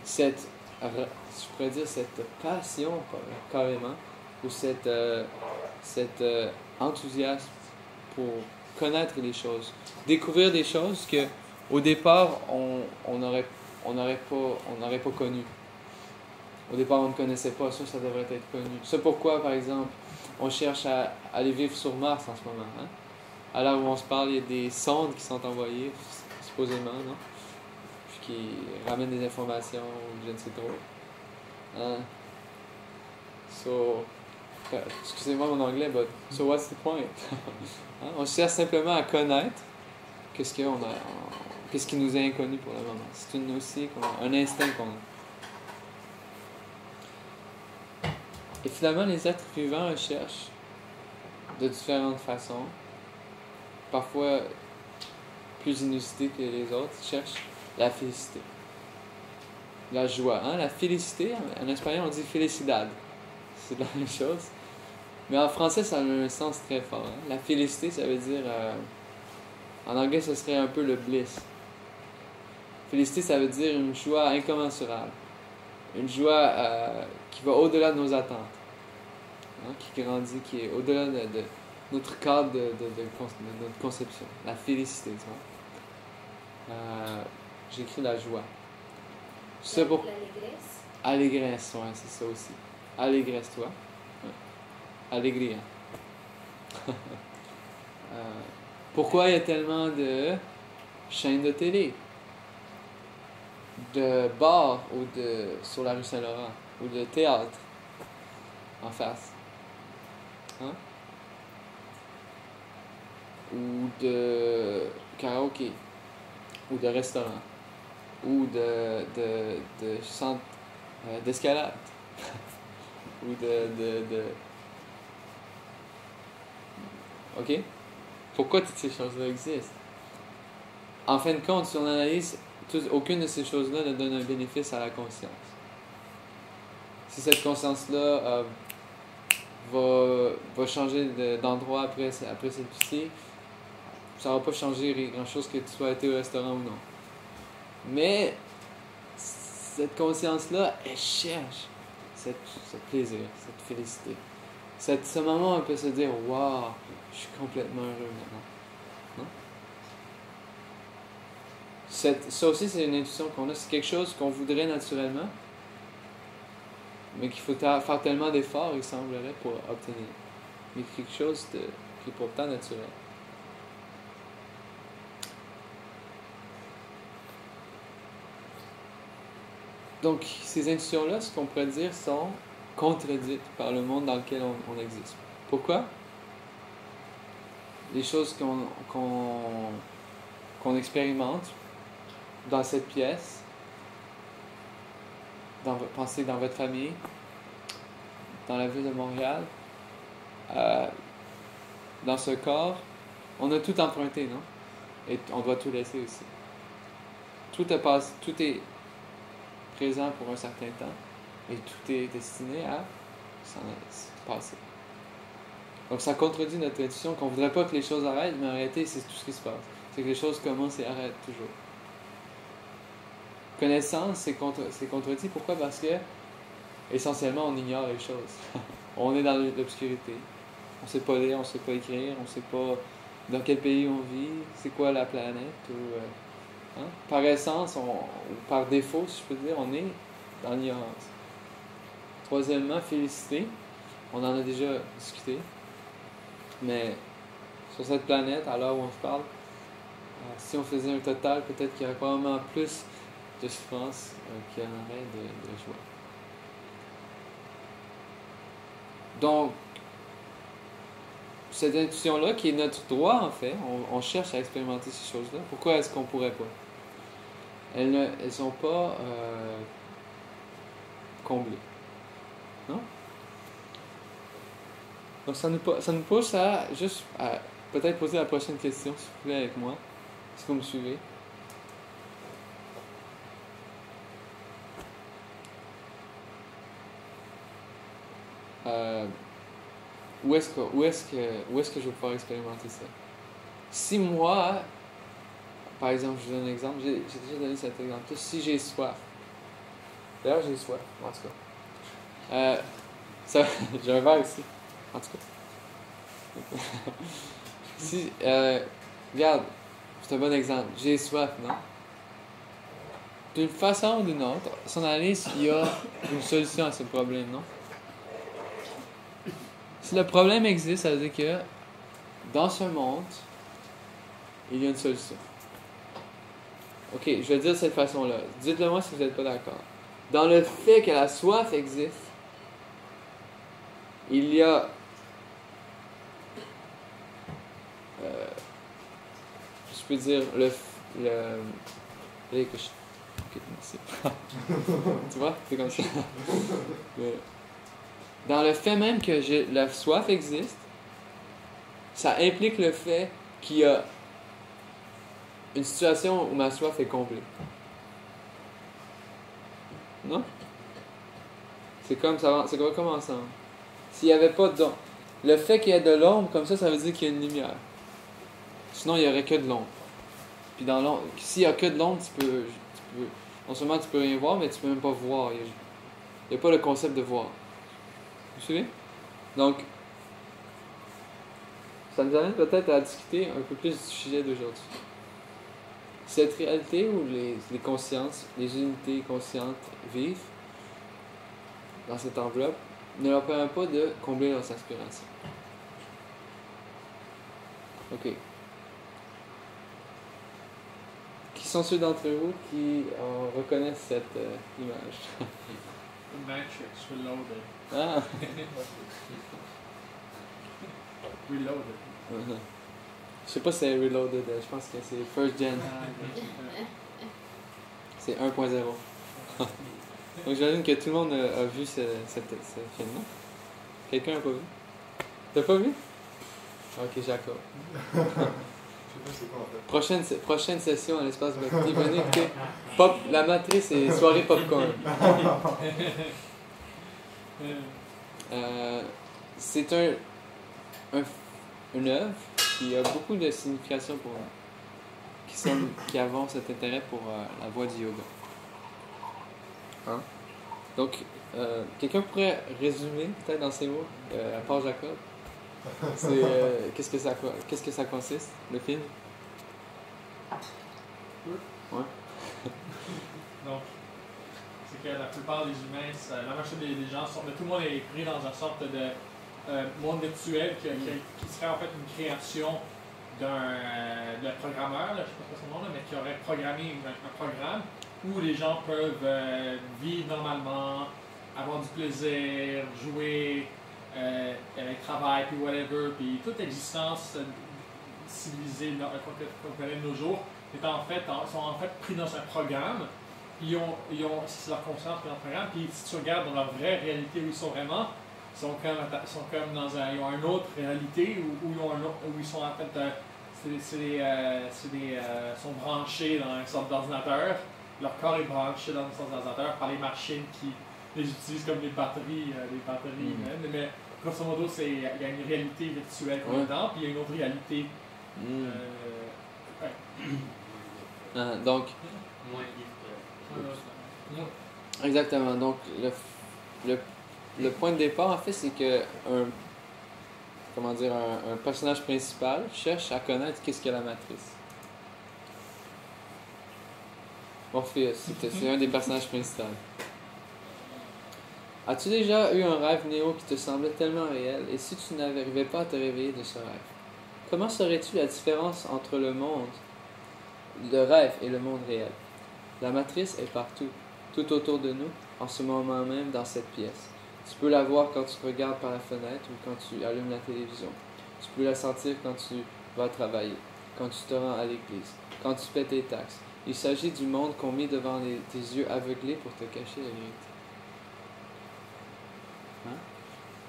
Je pourrais dire cette passion, carrément, ou cet enthousiasme pour connaître les choses, découvrir des choses que Au départ, on n'aurait pas connu. Au départ, on ne connaissait pas ça, ça devrait être connu. C'est pourquoi, par exemple, on cherche à aller vivre sur Mars en ce moment. Hein? À l'heure où on se parle, il y a des sondes qui sont envoyées, supposément, non? Puis qui ramènent des informations, je ne sais trop. Hein? Excusez-moi mon anglais, but so what's the point? Hein? On cherche simplement à connaître qu'est-ce qui nous est inconnu pour le moment. C'est aussi un instinct qu'on a. Et finalement, les êtres vivants recherchent de différentes façons, parfois plus inusitées que les autres, cherchent la félicité, la joie. Hein? La félicité, en espagnol, on dit felicidad. C'est la même chose. Mais en français, ça a un sens très fort. Hein? La félicité, ça veut dire... en anglais, ce serait un peu le bliss. Félicité, ça veut dire une joie incommensurable. Une joie qui va au-delà de nos attentes. Hein? Qui grandit, qui est au-delà de notre cadre de notre conception. La félicité, tu vois. J'écris la joie. C'est pour... L'allégresse. Allégresse, ouais, c'est ça aussi. Allégresse, toi. Ouais. Allégria. Pourquoi il y a tellement de chaînes de télé, de bars sur la rue Saint-Laurent, ou de théâtre en face? Hein? Ou de karaoké, ou de restaurant, ou de centre d'escalade, ou de... OK? Pourquoi toutes ces choses-là existent? En fin de compte, si on analyse, aucune de ces choses-là ne donne un bénéfice à la conscience. Si cette conscience-là va changer d'endroit après celle-ci, ça ne va pas changer grand-chose que tu sois été au restaurant ou non. Mais cette conscience-là, elle cherche ce plaisir, cette félicité. Ce moment, on peut se dire « Wow, je suis complètement heureux maintenant. » Ça aussi, c'est une intuition qu'on a. C'est quelque chose qu'on voudrait naturellement, mais qu'il faut faire tellement d'efforts, il semblerait, pour obtenir. Mais quelque chose qui est pourtant naturel. Donc, ces intuitions-là, ce qu'on pourrait dire, sont contredites par le monde dans lequel on existe. Pourquoi? Les choses qu'on expérimente dans cette pièce, pensez dans votre famille, dans la ville de Montréal, dans ce corps, on a tout emprunté, non? Et on doit tout laisser aussi. Tout est présent pour un certain temps, et tout est destiné à s'en passer. Donc ça contredit notre intuition qu'on ne voudrait pas que les choses arrêtent, mais en réalité, c'est tout ce qui se passe. C'est que les choses commencent et arrêtent toujours. Connaissance, c'est contredit. Pourquoi? Parce que, essentiellement, on ignore les choses. On est dans l'obscurité. On ne sait pas lire, on ne sait pas écrire, on ne sait pas dans quel pays on vit, c'est quoi la planète. Hein? Par essence, ou par défaut, si je peux dire, on est dans l'ignorance. Troisièmement, félicité. On en a déjà discuté. Mais sur cette planète, à l'heure où on se parle, si on faisait un total, peut-être qu'il y aurait probablement plus de souffrance qu'il y en aurait de joie. Donc, cette intuition-là, qui est notre droit en fait, on cherche à expérimenter ces choses-là. Pourquoi est-ce qu'on ne pourrait pas? Elles ne sont pas comblées. Non? Donc ça nous pousse à juste peut-être poser la prochaine question, s'il vous plaît, avec moi. Est-ce que vous me suivez? Où est-ce que je vais pouvoir expérimenter ça? Si moi, par exemple, je vous donne un exemple, j'ai déjà donné cet exemple. Si j'ai soif, d'ailleurs j'ai soif, en tout cas. J'ai un verre ici, en tout cas. Si, regarde, C'est un bon exemple. J'ai soif, non? D'une façon ou d'une autre, son analyse, il y a une solution à ce problème, non? Si le problème existe, ça veut dire que dans ce monde, il y a une solution. Ok, je vais dire de cette façon-là. Dites-le moi si vous n'êtes pas d'accord. Dans le fait que la soif existe, il y a je peux dire ok, merci. Tu vois, c'est comme ça. Dans le fait même que la soif existe, ça implique le fait qu'il y a une situation où ma soif est comblée. Non? C'est comme ensemble. S'il n'y avait pas de l'ombre, le fait qu'il y ait de l'ombre, comme ça veut dire qu'il y a une lumière. Sinon, il n'y aurait que de l'ombre. Puis dans l'ombre, s'il n'y a que de l'ombre, non seulement tu peux rien voir, mais tu peux même pas voir. Il n'y a pas le concept de voir. Vous suivez? Donc, ça nous amène peut-être à discuter un peu plus du sujet d'aujourd'hui. Cette réalité où les consciences, les unités conscientes vivent dans cette enveloppe ne leur permet pas de combler leurs aspirations. Ok. Qui sont ceux d'entre vous qui reconnaissent cette image? The Matrix Reloaded. Ah! Reloaded. Je sais pas si c'est Reloaded, je pense que c'est First Gen. C'est 1.0. Donc j'imagine que tout le monde a vu ce film, non? Quelqu'un n'a pas vu? T'as pas vu? Ok, Jacob. Je sais pas c'est quoi en fait. Prochaine session à l'espace Baptiste. Venez écouter La Matrice et soirée popcorn. C'est une œuvre qui a beaucoup de signification pour nous, qui avons cet intérêt pour la voie du yoga. Hein? Donc, quelqu'un pourrait résumer, peut-être dans ces mots, à part Jacob, qu'est-ce que ça consiste, le film? Ouais. Donc, c'est que la plupart des humains, la majorité des gens tout le monde est pris dans une sorte de monde virtuel qui serait en fait une création d'un programmeur, je ne sais pas son nom, mais qui aurait programmé un programme où les gens peuvent vivre normalement, avoir du plaisir, jouer, travail, puis whatever, puis toute existence civilisée qu'on connaît de nos jours sont en fait pris dans un programme. C'est leur conscience dans le programme, puis si tu regardes dans leur vraie réalité où ils sont vraiment, ils sont comme ils ont une autre réalité où ils sont en fait sont branchés dans une sorte d'ordinateur. Leur corps est branché dans une sorte d'ordinateur par les machines qui les utilisent comme des batteries humaines. Mais grosso modo, il y a une réalité virtuelle qu'on est dedans, puis il y a une autre réalité. Donc, exactement. Donc, le point de départ, en fait, c'est que un personnage principal cherche à connaître qu'est-ce qu'est la matrice. Morpheus, c'est un des personnages principaux. As-tu déjà eu un rêve Néo qui te semblait tellement réel, et si tu n'arrivais pas à te réveiller de ce rêve? Comment saurais-tu la différence entre le rêve et le monde réel? La matrice est partout, tout autour de nous, en ce moment même dans cette pièce. Tu peux la voir quand tu regardes par la fenêtre ou quand tu allumes la télévision. Tu peux la sentir quand tu vas travailler, quand tu te rends à l'église, quand tu paies tes taxes. Il s'agit du monde qu'on met devant tes yeux aveuglés pour te cacher la vérité. Hein?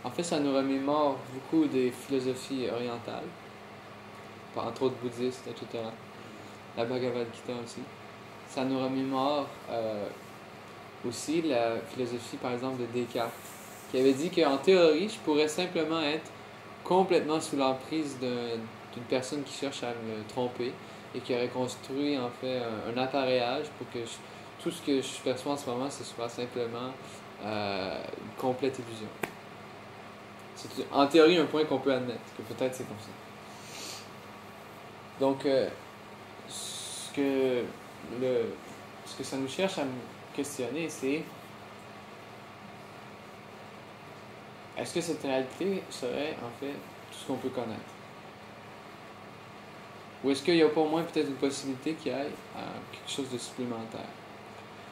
En fait, ça nous remémore beaucoup des philosophies orientales, entre autres bouddhistes, etc. La Bhagavad Gita aussi. Ça nous remémore aussi la philosophie, par exemple, de Descartes, qui avait dit qu'en théorie, je pourrais simplement être complètement sous l'emprise d'une personne qui cherche à me tromper et qui aurait construit en fait un appareillage pour que tout ce que je perçois en ce moment, ce soit simplement une complète illusion. C'est en théorie un point qu'on peut admettre, que peut-être c'est comme ça. Donc, ce que ça nous cherche à questionner, c'est est-ce que cette réalité serait en fait tout ce qu'on peut connaître? Ou est-ce qu'il n'y a pas au moins peut-être une possibilité qu'il y ait quelque chose de supplémentaire?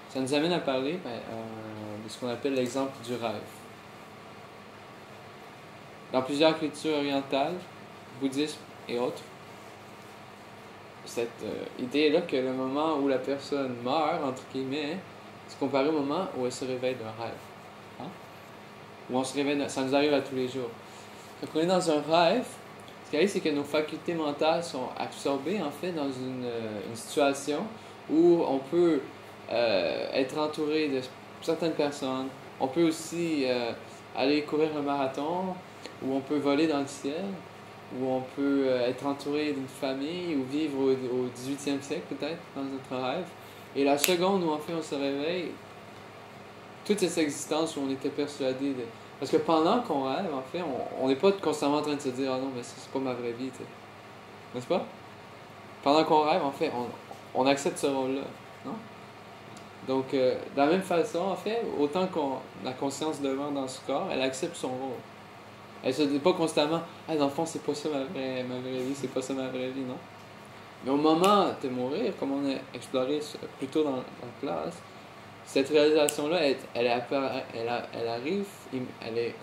Ça nous amène à parler de ce qu'on appelle l'exemple du rêve. Dans plusieurs cultures orientales, bouddhisme et autres, cette idée est là que le moment où la personne meurt, entre guillemets, c'est comparé au moment où elle se réveille d'un rêve. Hein? Où on se réveille, ça nous arrive à tous les jours. Quand on est dans un rêve, ce qui arrive, c'est que nos facultés mentales sont absorbées, en fait, dans une situation où on peut être entouré de certaines personnes. On peut aussi aller courir un marathon, où on peut voler dans le ciel, où on peut être entouré d'une famille, ou vivre au 18e siècle, peut-être, dans notre rêve. Et la seconde où, en fait, on se réveille, toute cette existence où on était persuadé de... Parce que pendant qu'on rêve, en fait, on n'est pas constamment en train de se dire « Ah non, mais ça, c'est pas ma vraie vie, tu sais. » N'est-ce pas? Pendant qu'on rêve, en fait, on accepte ce rôle-là, non? Donc, de la même façon, en fait, autant qu'on la conscience demeure dans ce corps, elle accepte son rôle. Elle se dit pas constamment « Ah, dans le fond, c'est pas ça ma vraie vie, c'est pas ça ma vraie vie, non? » Mais au moment de mourir, comme on a exploré plus tôt dans la classe, cette réalisation-là, elle arrive, elle est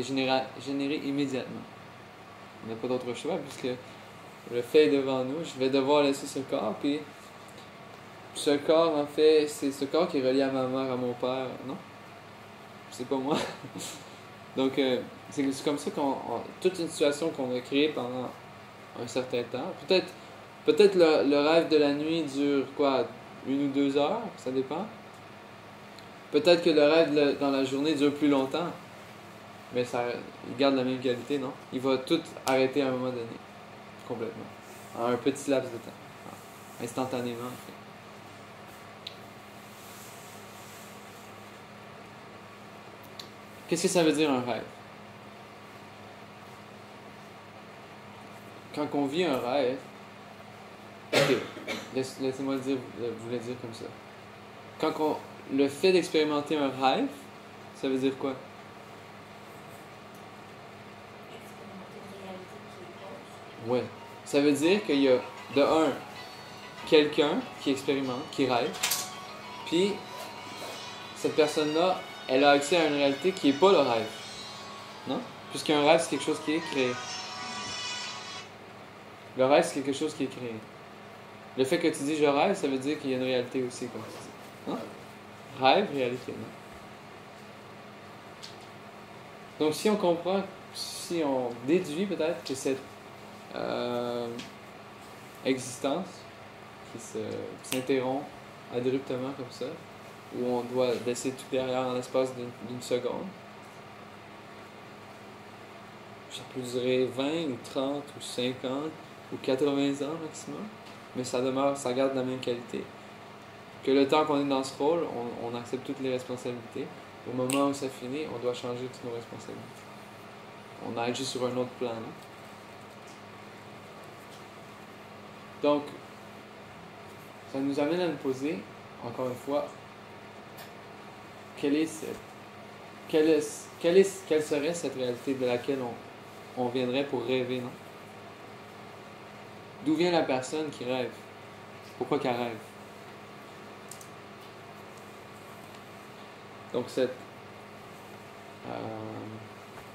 générée immédiatement. On n'a pas d'autre choix, puisque le fait est devant nous. Je vais devoir laisser ce corps, puis ce corps, en fait, c'est ce corps qui est relié à ma mère, à mon père, non? C'est pas moi. Donc, c'est comme ça toute une situation qu'on a créée pendant un certain temps. Peut-être le rêve de la nuit dure, 1 ou 2 heures, ça dépend. Peut-être que le rêve dans la journée dure plus longtemps, mais il garde la même qualité, non? Il va tout arrêter à un moment donné, complètement, en un petit laps de temps, instantanément, en fait. Qu'est-ce que ça veut dire un rêve? Quand on vit un rêve, ok, laissez-moi vous le dire comme ça. Le fait d'expérimenter un rêve, ça veut dire quoi? Expérimenter une réalité qui est autre. Ouais. Ça veut dire qu'il y a, de un, quelqu'un qui expérimente, qui rêve, puis cette personne-là, elle a accès à une réalité qui n'est pas le rêve. Non? Puisqu'un rêve, c'est quelque chose qui est créé. Le rêve, c'est quelque chose qui est créé. Le fait que tu dis « je rêve », ça veut dire qu'il y a une réalité aussi, comme tu dis. Non? Rêve, réalité, non? Donc, si on comprend, si on déduit peut-être que cette existence qui s'interrompt abruptement comme ça, où on doit laisser tout derrière en l'espace d'une seconde, ça peut durer 20 ou 30 ou 50 ou 80 ans maximum, mais ça garde la même qualité. Que le temps qu'on est dans ce rôle, on accepte toutes les responsabilités. Au moment où ça finit, on doit changer toutes nos responsabilités. On agit sur un autre plan. Hein? Donc, ça nous amène à nous poser, encore une fois, quelle serait cette réalité de laquelle on viendrait pour rêver, non? D'où vient la personne qui rêve? Pourquoi qu'elle rêve? Donc cette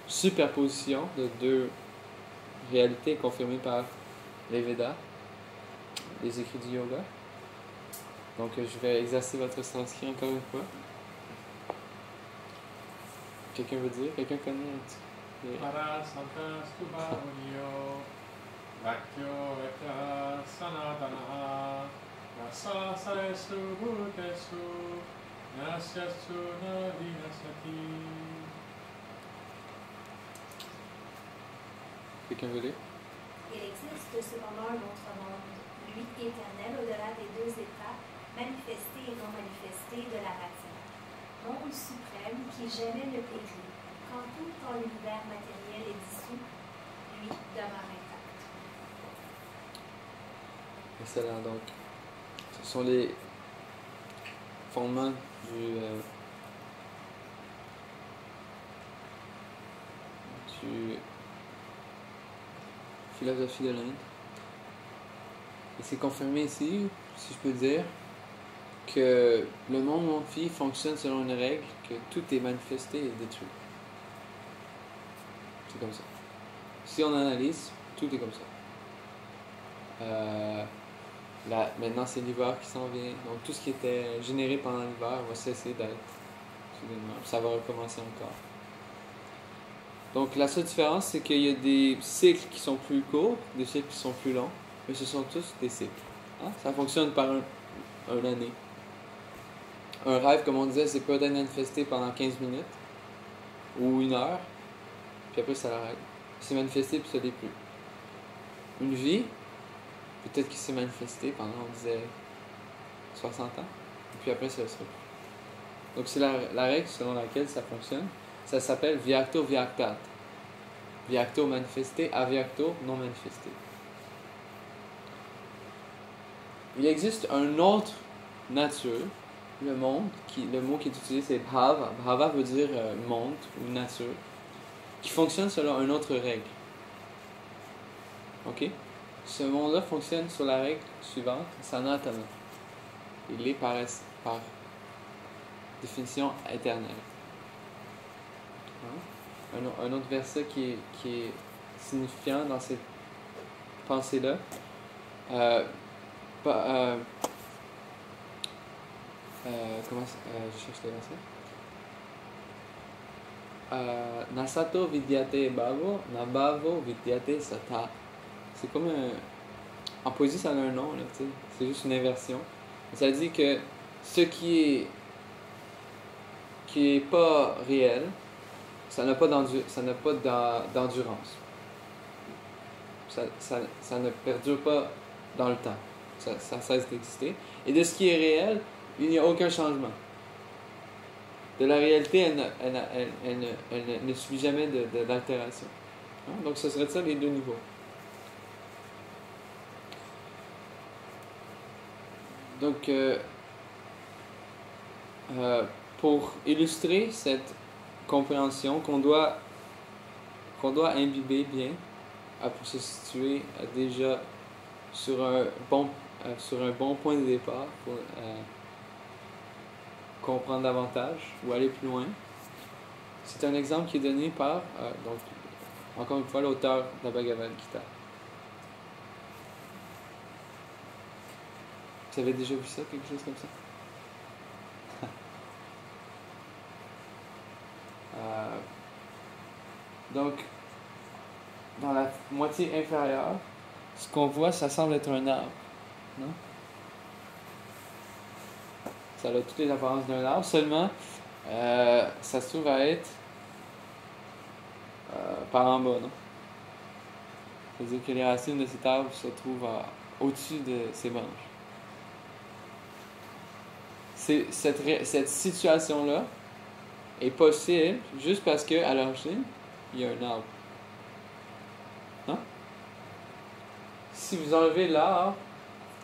superposition de deux réalités confirmées par les Védas, les écrits du yoga. Donc je vais exercer votre sanskrit encore une fois. Quelqu'un veut dire? Quelqu'un connaît un petit... Parasantastu bhavunyo Bhaktyo vekta sanatanaha Nasasaesu bhutesu Nasyastu na vinasati. Quelqu'un veut dire? Il existe cependant un autre monde, lui éternel au-delà des deux états, manifesté et non manifesté de la matière. Monde suprême qui jamais ne périt, quand tout dans l'univers matériel est dissous, lui demeure intact. Excellent. Donc, ce sont les fondements du philosophie de l'Inde. Et c'est confirmé ici, si je peux dire, que le monde monde-vie fonctionne selon une règle, que tout est manifesté et détruit. C'est comme ça. Si on analyse, tout est comme ça. Maintenant, c'est l'hiver qui s'en vient. Donc, tout ce qui était généré pendant l'hiver va cesser d'être. Ça va recommencer encore. Donc, la seule différence, c'est qu'il y a des cycles qui sont plus courts, des cycles qui sont plus longs, mais ce sont tous des cycles. Hein? Ça fonctionne par une année. Un rêve, comme on disait, c'est peut être manifesté pendant 15 minutes ou 1 heure, puis après, ça l'arrête. C'est manifesté, puis ça l'est plus. Une vie, peut-être qu'il s'est manifesté pendant, on disait, 60 ans, et puis après, ça ne sera plus. Donc, c'est la règle selon laquelle ça fonctionne. Ça s'appelle Vyakto Vyaktat. Vyakto manifesté, Avyakto non manifesté. Il existe un autre nature, le monde, le mot qui est utilisé c'est Bhava. Bhava veut dire monde ou nature, qui fonctionne selon une autre règle. Ok? Ce monde-là fonctionne sur la règle suivante, Sanatana. Il est par définition éternelle. Un autre verset qui est signifiant dans cette pensée-là. Je cherche le verset. Nasato vidyate bhavo, nabhavo vidyate sata. C'est comme en poésie, ça a un nom, là, tu sais. C'est juste une inversion. Ça dit que ce qui est pas réel, ça n'a pas d'endurance. Ça ne perdure pas dans le temps. Ça cesse d'exister. Et de ce qui est réel, il n'y a aucun changement. De la réalité, elle ne subit jamais d'altération. Hein? Donc, ce serait ça les deux niveaux. Donc, pour illustrer cette compréhension qu'on doit imbiber bien pour se situer déjà sur un bon point de départ pour comprendre davantage ou aller plus loin. C'est un exemple qui est donné par, donc, encore une fois, l'auteur de la Bhagavad Gita. Vous avez déjà vu ça, quelque chose comme ça? Donc, dans la moitié inférieure, ce qu'on voit, ça semble être un arbre, non? Ça a toutes les apparences d'un arbre, seulement ça se trouve à être par en bas, non? C'est-à-dire que les racines de cet arbre se trouvent au-dessus de ses branches. Cette situation-là est possible juste parce qu'à l'origine, il y a un arbre. Non? Si vous enlevez l'arbre,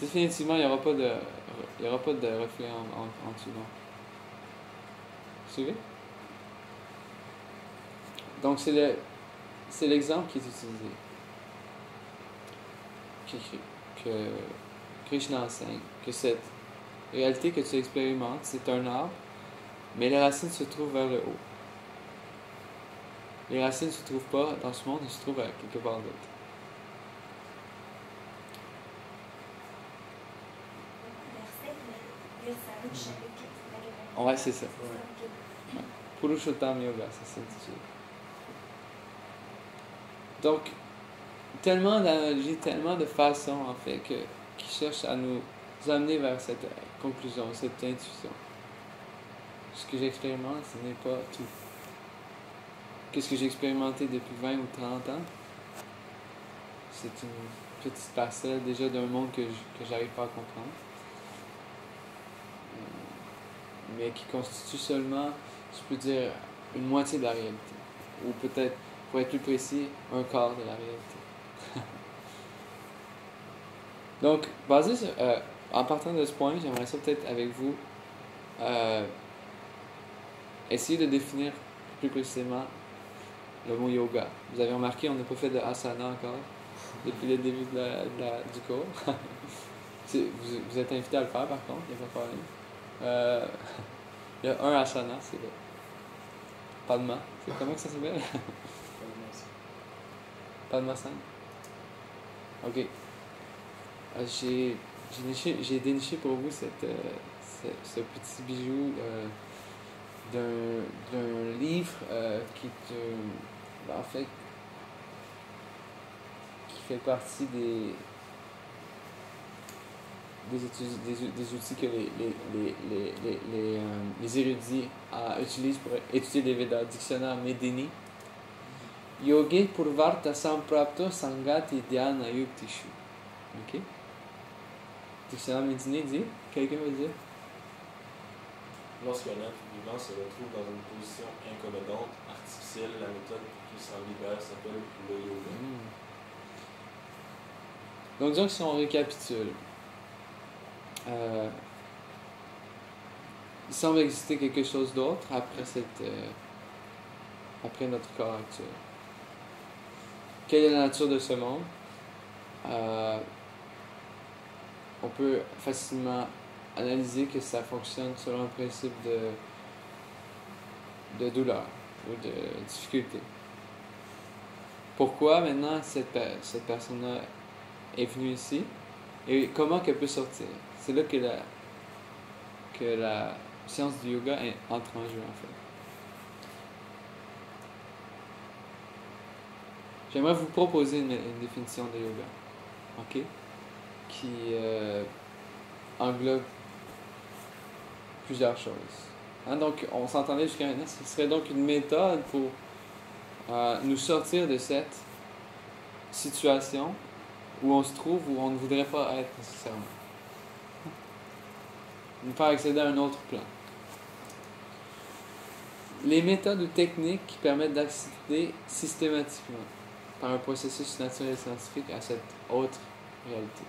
définitivement, il n'y aura pas de reflet en dessous. Vous suivez? Donc, c'est l'exemple qui est utilisé. Que Krishna enseigne. Que cette réalité que tu expérimentes, c'est un arbre, mais les racines se trouvent vers le haut. Les racines ne se trouvent pas dans ce monde, elles se trouvent quelque part d'autre. Ouais, c'est ça. Ouais. Purushottam Yoga, ça s'intitule. Donc, tellement d'analogies, tellement de façons, en fait, qui cherchent à nous amener vers cette conclusion, cette intuition. Ce que j'expérimente, ce n'est pas tout. Qu'est-ce que j'ai expérimenté depuis 20 ou 30 ans? C'est une petite parcelle déjà d'un monde que j'arrive pas à comprendre. Mais qui constitue seulement, je peux dire, une moitié de la réalité. Ou peut-être, pour être plus précis, un quart de la réalité. Donc, basé sur, en partant de ce point, j'aimerais ça peut-être avec vous essayer de définir plus précisément le mot yoga. Vous avez remarqué, on n'a pas fait de asana encore depuis le début du cours. Vous êtes invité à le faire par contre, il n'y a pas de problème. Il y a un asana, c'est le Padma. Comment que ça s'appelle? Padmasana. Ok. J'ai déniché pour vous ce petit bijou d'un livre qui fait partie des outils que les érudits utilisent pour étudier les Védas. Dictionnaire Medini. Yoge Purvarta Samprapto Sangati Dhyana Yuktishu. Ok? Dictionnaire Medini dit. Quelqu'un veut dire? Lorsqu'un être vivant se retrouve dans une position incommodante, artificielle, la méthode pour qu'il s'en libère s'appelle le yoga. Donc, disons que si on récapitule, il semble exister quelque chose d'autre après notre corps actuel. Quelle est la nature de ce monde? On peut facilement analyser que ça fonctionne selon un principe de douleur ou de difficulté. Pourquoi maintenant cette personne-là est venue ici et comment qu'elle peut sortir? C'est là que la science du yoga entre en jeu en fait. J'aimerais vous proposer une définition de yoga, ok? Qui englobe plusieurs choses. Hein, donc, on s'entendait jusqu'à maintenant, ce serait donc une méthode pour nous sortir de cette situation où on se trouve, où on ne voudrait pas être nécessairement. Nous faire accéder à un autre plan. Les méthodes ou techniques qui permettent d'accéder systématiquement par un processus naturel et scientifique à cette autre réalité.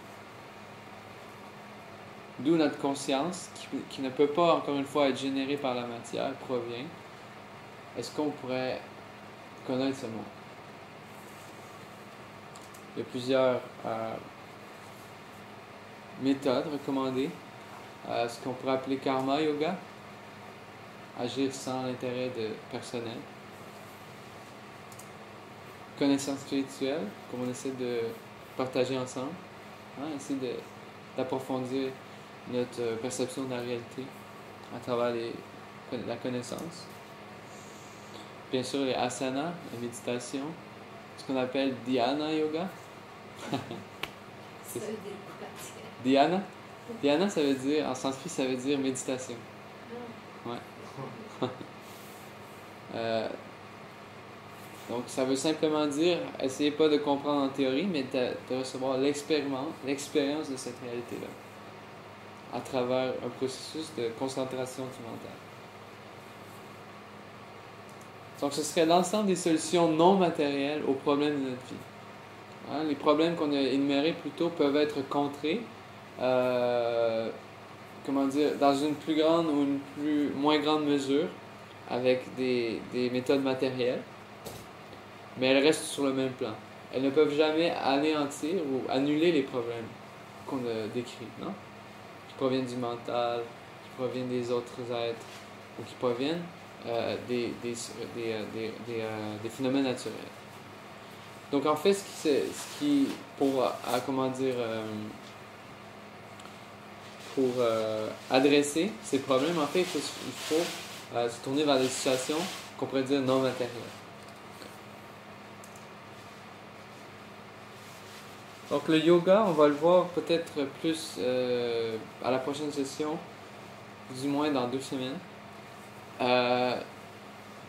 D'où notre conscience, qui ne peut pas, encore une fois, être générée par la matière, provient. Est-ce qu'on pourrait connaître ce monde? Il y a plusieurs méthodes recommandées. Ce qu'on pourrait appeler karma yoga, agir sans l'intérêt personnel. Connaissance spirituelle, comme on essaie de partager ensemble, hein, essayer d'approfondir notre perception de la réalité à travers la connaissance. Bien sûr, les asanas, la méditation, ce qu'on appelle dhyana yoga. Ça veut dire quoi? Dhyana? Dhyana, ça veut dire, en sanskrit, ça veut dire méditation. Ouais. Donc, ça veut simplement dire, essayez pas de comprendre en théorie, mais de recevoir l'expérience de cette réalité-là, à travers un processus de concentration du mental. Donc, ce serait l'ensemble des solutions non matérielles aux problèmes de notre vie. Hein, les problèmes qu'on a énumérés plus tôt peuvent être contrés, dans une plus grande ou une moins grande mesure, avec des méthodes matérielles. Mais elles restent sur le même plan. Elles ne peuvent jamais anéantir ou annuler les problèmes qu'on a décrits, non? Qui proviennent du mental, qui proviennent des autres êtres, ou qui proviennent des phénomènes naturels. Donc en fait, pour adresser ces problèmes, en fait, il faut se tourner vers des situations qu'on pourrait dire non matérielles. Donc le yoga, on va le voir peut-être plus à la prochaine session, du moins dans 2 semaines.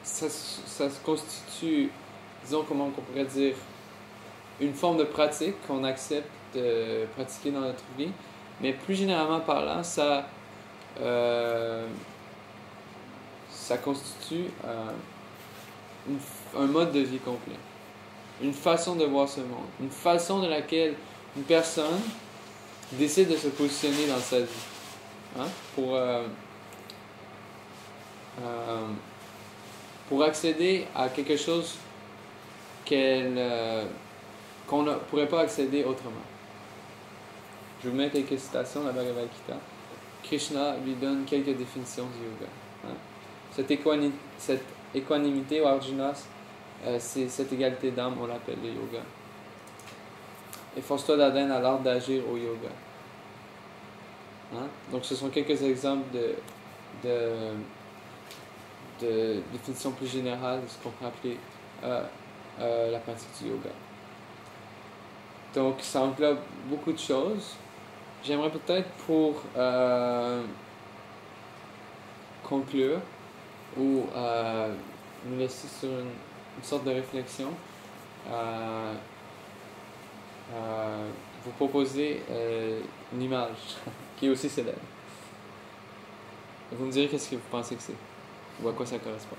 Ça se constitue, disons comment on pourrait dire, une forme de pratique qu'on accepte de pratiquer dans notre vie, mais plus généralement parlant, ça constitue un mode de vie complet. Une façon de voir ce monde, une façon de laquelle une personne décide de se positionner dans sa vie, hein, pour accéder à quelque chose qu'on ne pourrait pas accéder autrement. Je vous mets quelques citations de la Bhagavad Gita. Krishna lui donne quelques définitions du yoga. Hein. Cette équanimité, ou Arjuna, c'est cette égalité d'âme, on l'appelle le yoga. Efforce-toi d'atteindre à l'art d'agir au yoga. Hein? Donc ce sont quelques exemples de définitions plus générales de ce qu'on peut appeler la pratique du yoga. Donc ça englobe beaucoup de choses. J'aimerais peut-être pour conclure ou nous laisser sur une sorte de réflexion, vous proposer une image qui est aussi célèbre. Vous me direz qu'est-ce que vous pensez que c'est, ou à quoi ça correspond.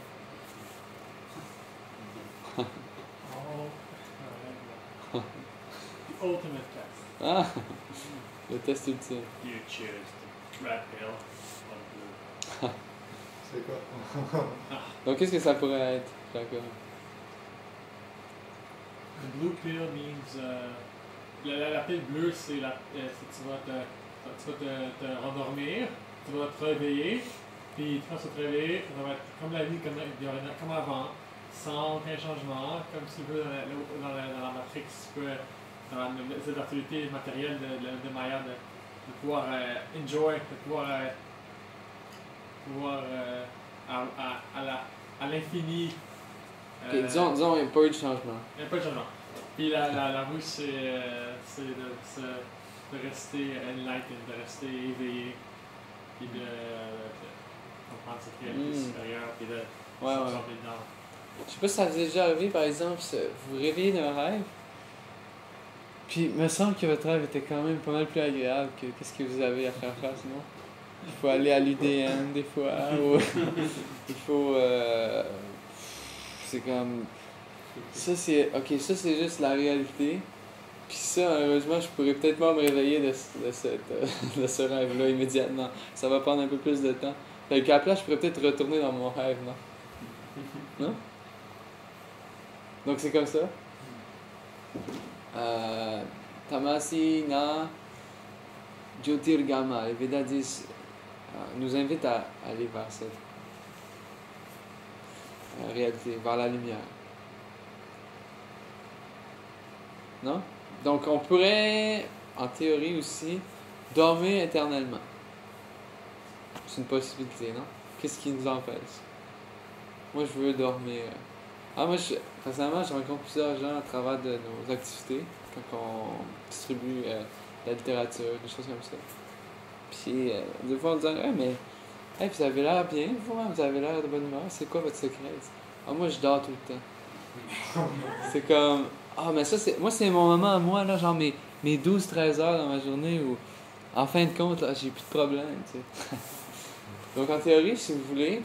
The ultimate test. Ah, le test ultime. You choose the red pill or blue. C'est quoi? Donc qu'est-ce que ça pourrait être, Jacob? The blue pill means la pile bleue, c'est tu vas te rendormir, tu vas te réveiller, puis quand tu vas te réveiller, ça va être comme la vie comme avant, sans aucun changement, comme tu veux dans la Matrix, tu peux, dans cette activité matérielle de Maya, de pouvoir enjoy, de pouvoir à l'infini. Okay, disons, il n'y a pas eu de changement. Il n'y a pas de changement. Puis la rue, c'est de rester enlightened, de rester éveillé, puis de comprendre cette réalité supérieure, puis de s'absorber dedans. Je sais pas si ça vous est déjà arrivé, par exemple, vous vous réveillez d'un rêve, puis il me semble que votre rêve était quand même pas mal plus agréable que qu'est-ce que vous avez à faire face, non? Il faut aller à l'UDN des fois, ou il faut... c'est comme... ça c'est juste la réalité. Puis ça, heureusement, je pourrais peut-être pas me réveiller de ce rêve-là immédiatement. Ça va prendre un peu plus de temps. Fait qu'à la place, je pourrais peut-être retourner dans mon rêve, non? Non? Donc c'est comme ça. Tamasi na Jyotirgama. Les Védas disent, nous invitent à aller vers cette réalité, vers la lumière. Non? Donc on pourrait, en théorie aussi, dormir éternellement. C'est une possibilité, non? Qu'est-ce qui nous empêche? Moi, je veux dormir. Personnellement, je rencontre plusieurs gens à travers de nos activités, quand on distribue la littérature, des choses comme ça. Puis, des fois, on dit « mais vous avez l'air bien, vous avez l'air de bonne humeur, c'est quoi votre secret? » Moi, je dors tout le temps. C'est comme... mais ça, c'est mon moment à moi, là, genre mes 12-13 heures dans ma journée où, en fin de compte, là, j'ai plus de problème, tu sais. Donc, en théorie, si vous voulez,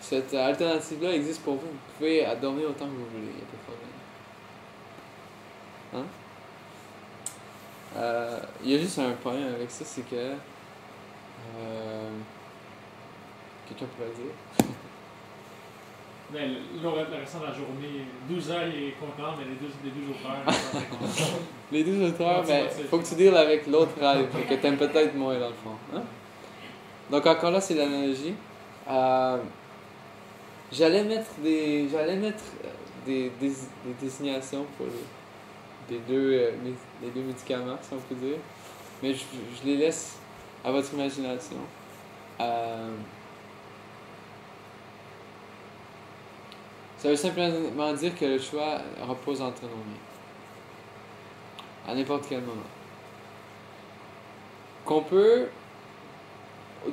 cette alternative-là existe pour vous. Vous pouvez dormir autant que vous voulez, il n'y a pas de problème. Hein? Il y a juste un point avec ça, c'est que... quelqu'un pourrait dire? Mais le restant de la journée, 12 heures, il est content, mais les 12 autres heures, il est pas très content. Les 12 autres heures, mais il faut que tu deals avec l'autre rêve, que tu aimes peut-être moins dans le fond. Hein? Donc encore là, c'est l'analogie. J'allais mettre des désignations pour les deux médicaments, si on peut dire. Mais je les laisse à votre imagination. Ça veut simplement dire que le choix repose entre nos mains. À n'importe quel moment. Qu'on peut,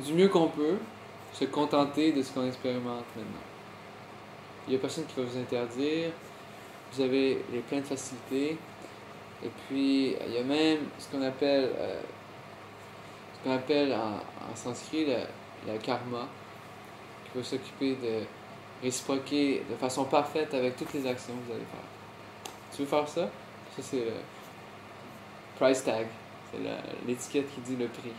du mieux qu'on peut, se contenter de ce qu'on expérimente maintenant. Il n'y a personne qui va vous interdire. Vous avez plein de facilités. Et puis, il y a même ce qu'on appelle en sanskrit le karma, qui va s'occuper de réciproquer de façon parfaite avec toutes les actions que vous allez faire. Tu veux faire ça? Ça, c'est le price tag. C'est l'étiquette qui dit le prix.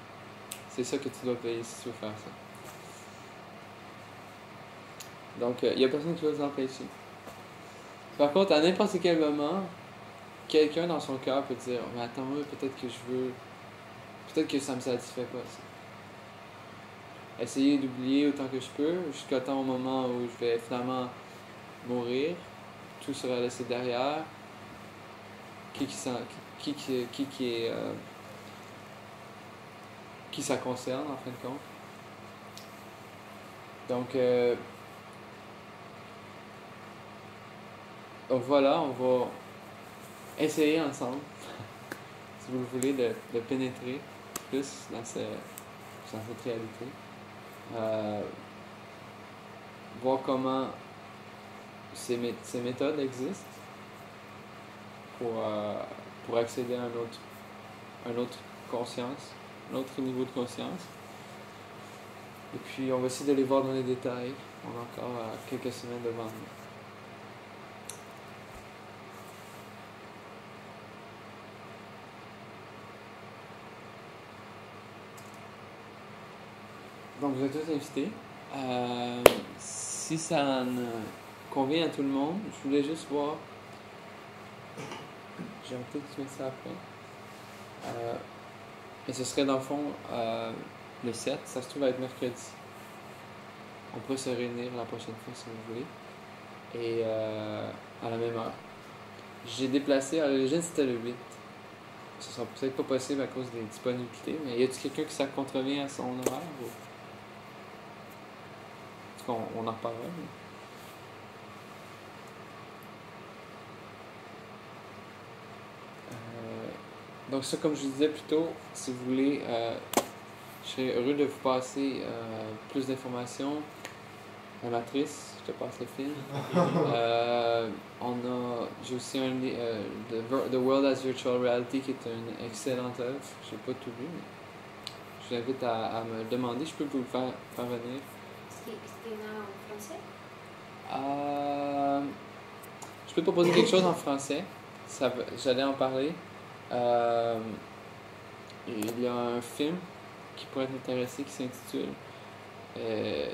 C'est ça que tu dois payer si tu veux faire ça. Donc, il n'y a personne qui va vous empêcher. Par contre, à n'importe quel moment, quelqu'un dans son cœur peut dire « Mais attends, moi, peut-être que je veux... Peut-être que ça me satisfait pas, ça. » Essayer d'oublier autant que je peux, jusqu'à temps au moment où je vais finalement mourir. Tout sera laissé derrière. Qui ça concerne, en fin de compte. Donc voilà, on va essayer ensemble, si vous le voulez, de pénétrer plus dans cette réalité. Voir comment ces méthodes existent pour accéder à un autre conscience, un autre niveau de conscience. Et puis on va essayer de les voir dans les détails. On a encore quelques semaines devant nous. Donc vous êtes tous invités. Si ça ne convient à tout le monde, je voulais juste voir. J'ai peut-être que tu mets ça après. Et ce serait dans le fond le 7, ça se trouve à être mercredi. On pourrait se réunir la prochaine fois si vous voulez. Et à la même heure. J'ai déplacé, à l'origine c'était le 8. Ce sera peut-être pas possible à cause des disponibilités, mais y a-t-il quelqu'un qui ça contrevient à son horaire ou... On en reparlera. Donc ça, comme je vous disais plus tôt, si vous voulez, je serais heureux de vous passer plus d'informations. La matrice, je te passe le film. J'ai aussi un The World as Virtual Reality qui est une excellente œuvre. Je n'ai pas tout lu, mais je vous invite à me demander. Je peux vous le faire parvenir. C'était en français? Je peux proposer quelque chose en français. J'allais en parler. Il y a un film qui pourrait t'intéresser qui s'intitule.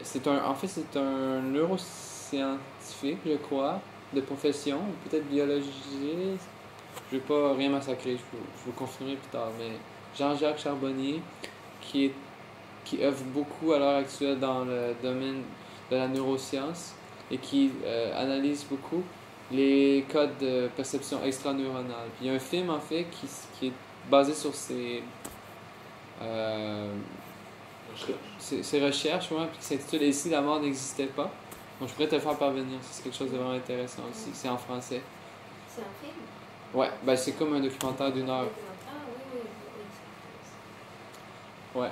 C'est un neuroscientifique, je crois, de profession, ou peut-être biologiste. Je ne vais pas rien massacrer, je vous confirmerai plus tard. Mais Jean-Jacques Charbonnier, qui œuvre beaucoup à l'heure actuelle dans le domaine de la neuroscience et qui analyse beaucoup les codes de perception extraneuronale. Puis il y a un film en fait qui est basé sur ses recherches, ouais, puis qui s'intitule « Et si la mort n'existait pas ». Donc je pourrais te le faire parvenir, c'est quelque chose de vraiment intéressant aussi. C'est en français. C'est un film? Ouais, ben c'est comme un documentaire d'1 heure. Ouais.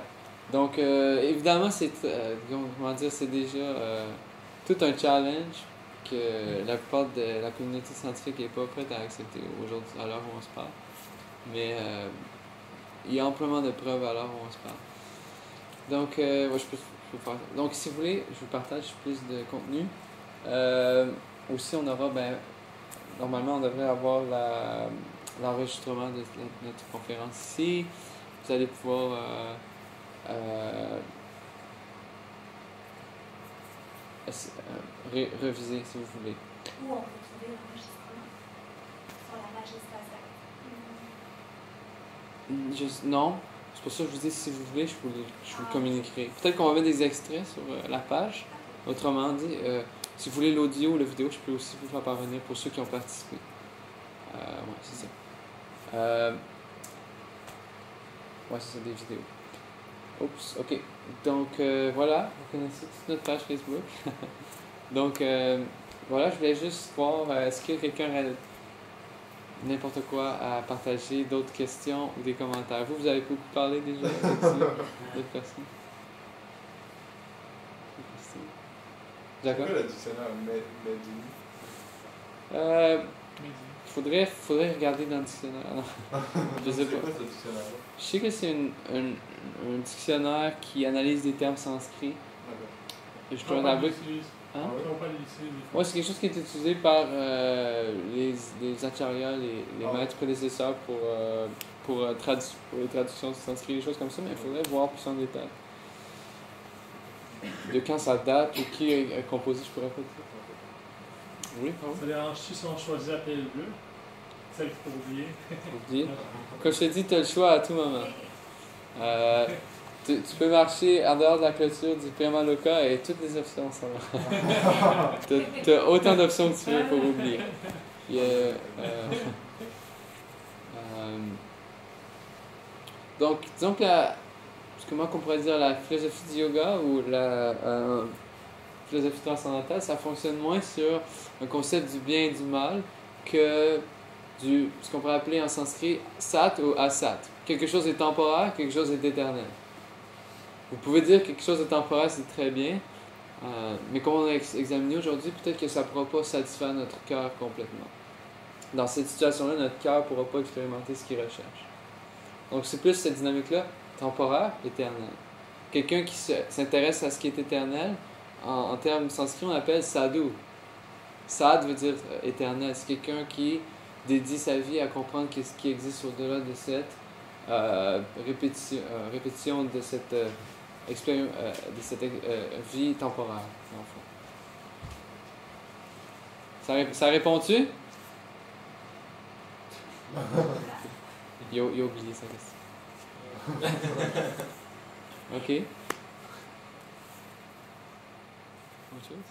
Donc, évidemment, c'est déjà tout un challenge que la plupart de la communauté scientifique n'est pas prête à accepter aujourd'hui, à l'heure où on se parle. Mais il y a amplement de preuves à l'heure où on se parle. Donc, je peux faire ça. Donc, si vous voulez, je vous partage plus de contenu. Aussi, on aura, normalement, on devrait avoir l'enregistrement de notre conférence ici. Vous allez pouvoir reviser si vous voulez. Où on peut trouver l'enregistrement? Sur la page Espace. Non, c'est pour ça que je vous dis, si vous voulez, je vous le communiquerai. Peut-être qu'on va mettre des extraits sur la page. Autrement dit, si vous voulez l'audio ou la vidéo, je peux aussi vous faire parvenir pour ceux qui ont participé. Ouais, c'est ça. Ouais, c'est ça, des vidéos. Oups, ok. Donc, voilà, vous connaissez toute notre page Facebook. Donc, voilà, je voulais juste voir, est-ce que quelqu'un aurait n'importe quoi à partager, d'autres questions ou des commentaires. Vous avez beaucoup parlé déjà d'autres personnes. D'accord? C'est quoi le dictionnaire Medini? Faudrait regarder dans le dictionnaire. Je sais pas. C'est quoi ce dictionnaire-là? Je sais que c'est un dictionnaire qui analyse des termes sanscrits. Je dois avouer. Hein? Ouais, c'est quelque chose qui est utilisé par les acharyas, les maîtres prédécesseurs pour les traductions sanskrit, des choses comme ça, mais il faudrait voir plus en détail. De quand ça date ou qui est composé, je pourrais pas dire. Oui, pardon? Ça dérange-tu si on choisit la PL2? Celle qu'il faut oublier. Comme je te dis, tu as le choix à tout moment. Tu peux marcher en dehors de la clôture du Premaloka et toutes les options sont là. Tu as autant d'options que tu veux pour oublier. Donc, disons que comment on pourrait dire la philosophie du yoga ou la philosophie transcendantale, ça fonctionne moins sur un concept du bien et du mal que ce qu'on pourrait appeler en sanskrit sat ou asat. Quelque chose est temporaire, quelque chose est éternel. Vous pouvez dire que quelque chose est temporaire, c'est très bien, mais comme on a examiné aujourd'hui, peut-être que ça ne pourra pas satisfaire notre cœur complètement. Dans cette situation-là, notre cœur ne pourra pas expérimenter ce qu'il recherche. Donc c'est plus cette dynamique-là, temporaire, éternel. Quelqu'un qui s'intéresse à ce qui est éternel, en termes sanskrit, on appelle sadhu. Sad veut dire éternel. C'est quelqu'un qui dédie sa vie à comprendre ce qui existe au-delà de cette répétition de cette vie temporaire, en fait. Ça répond-tu? Il a oublié sa question. OK. Autre chose?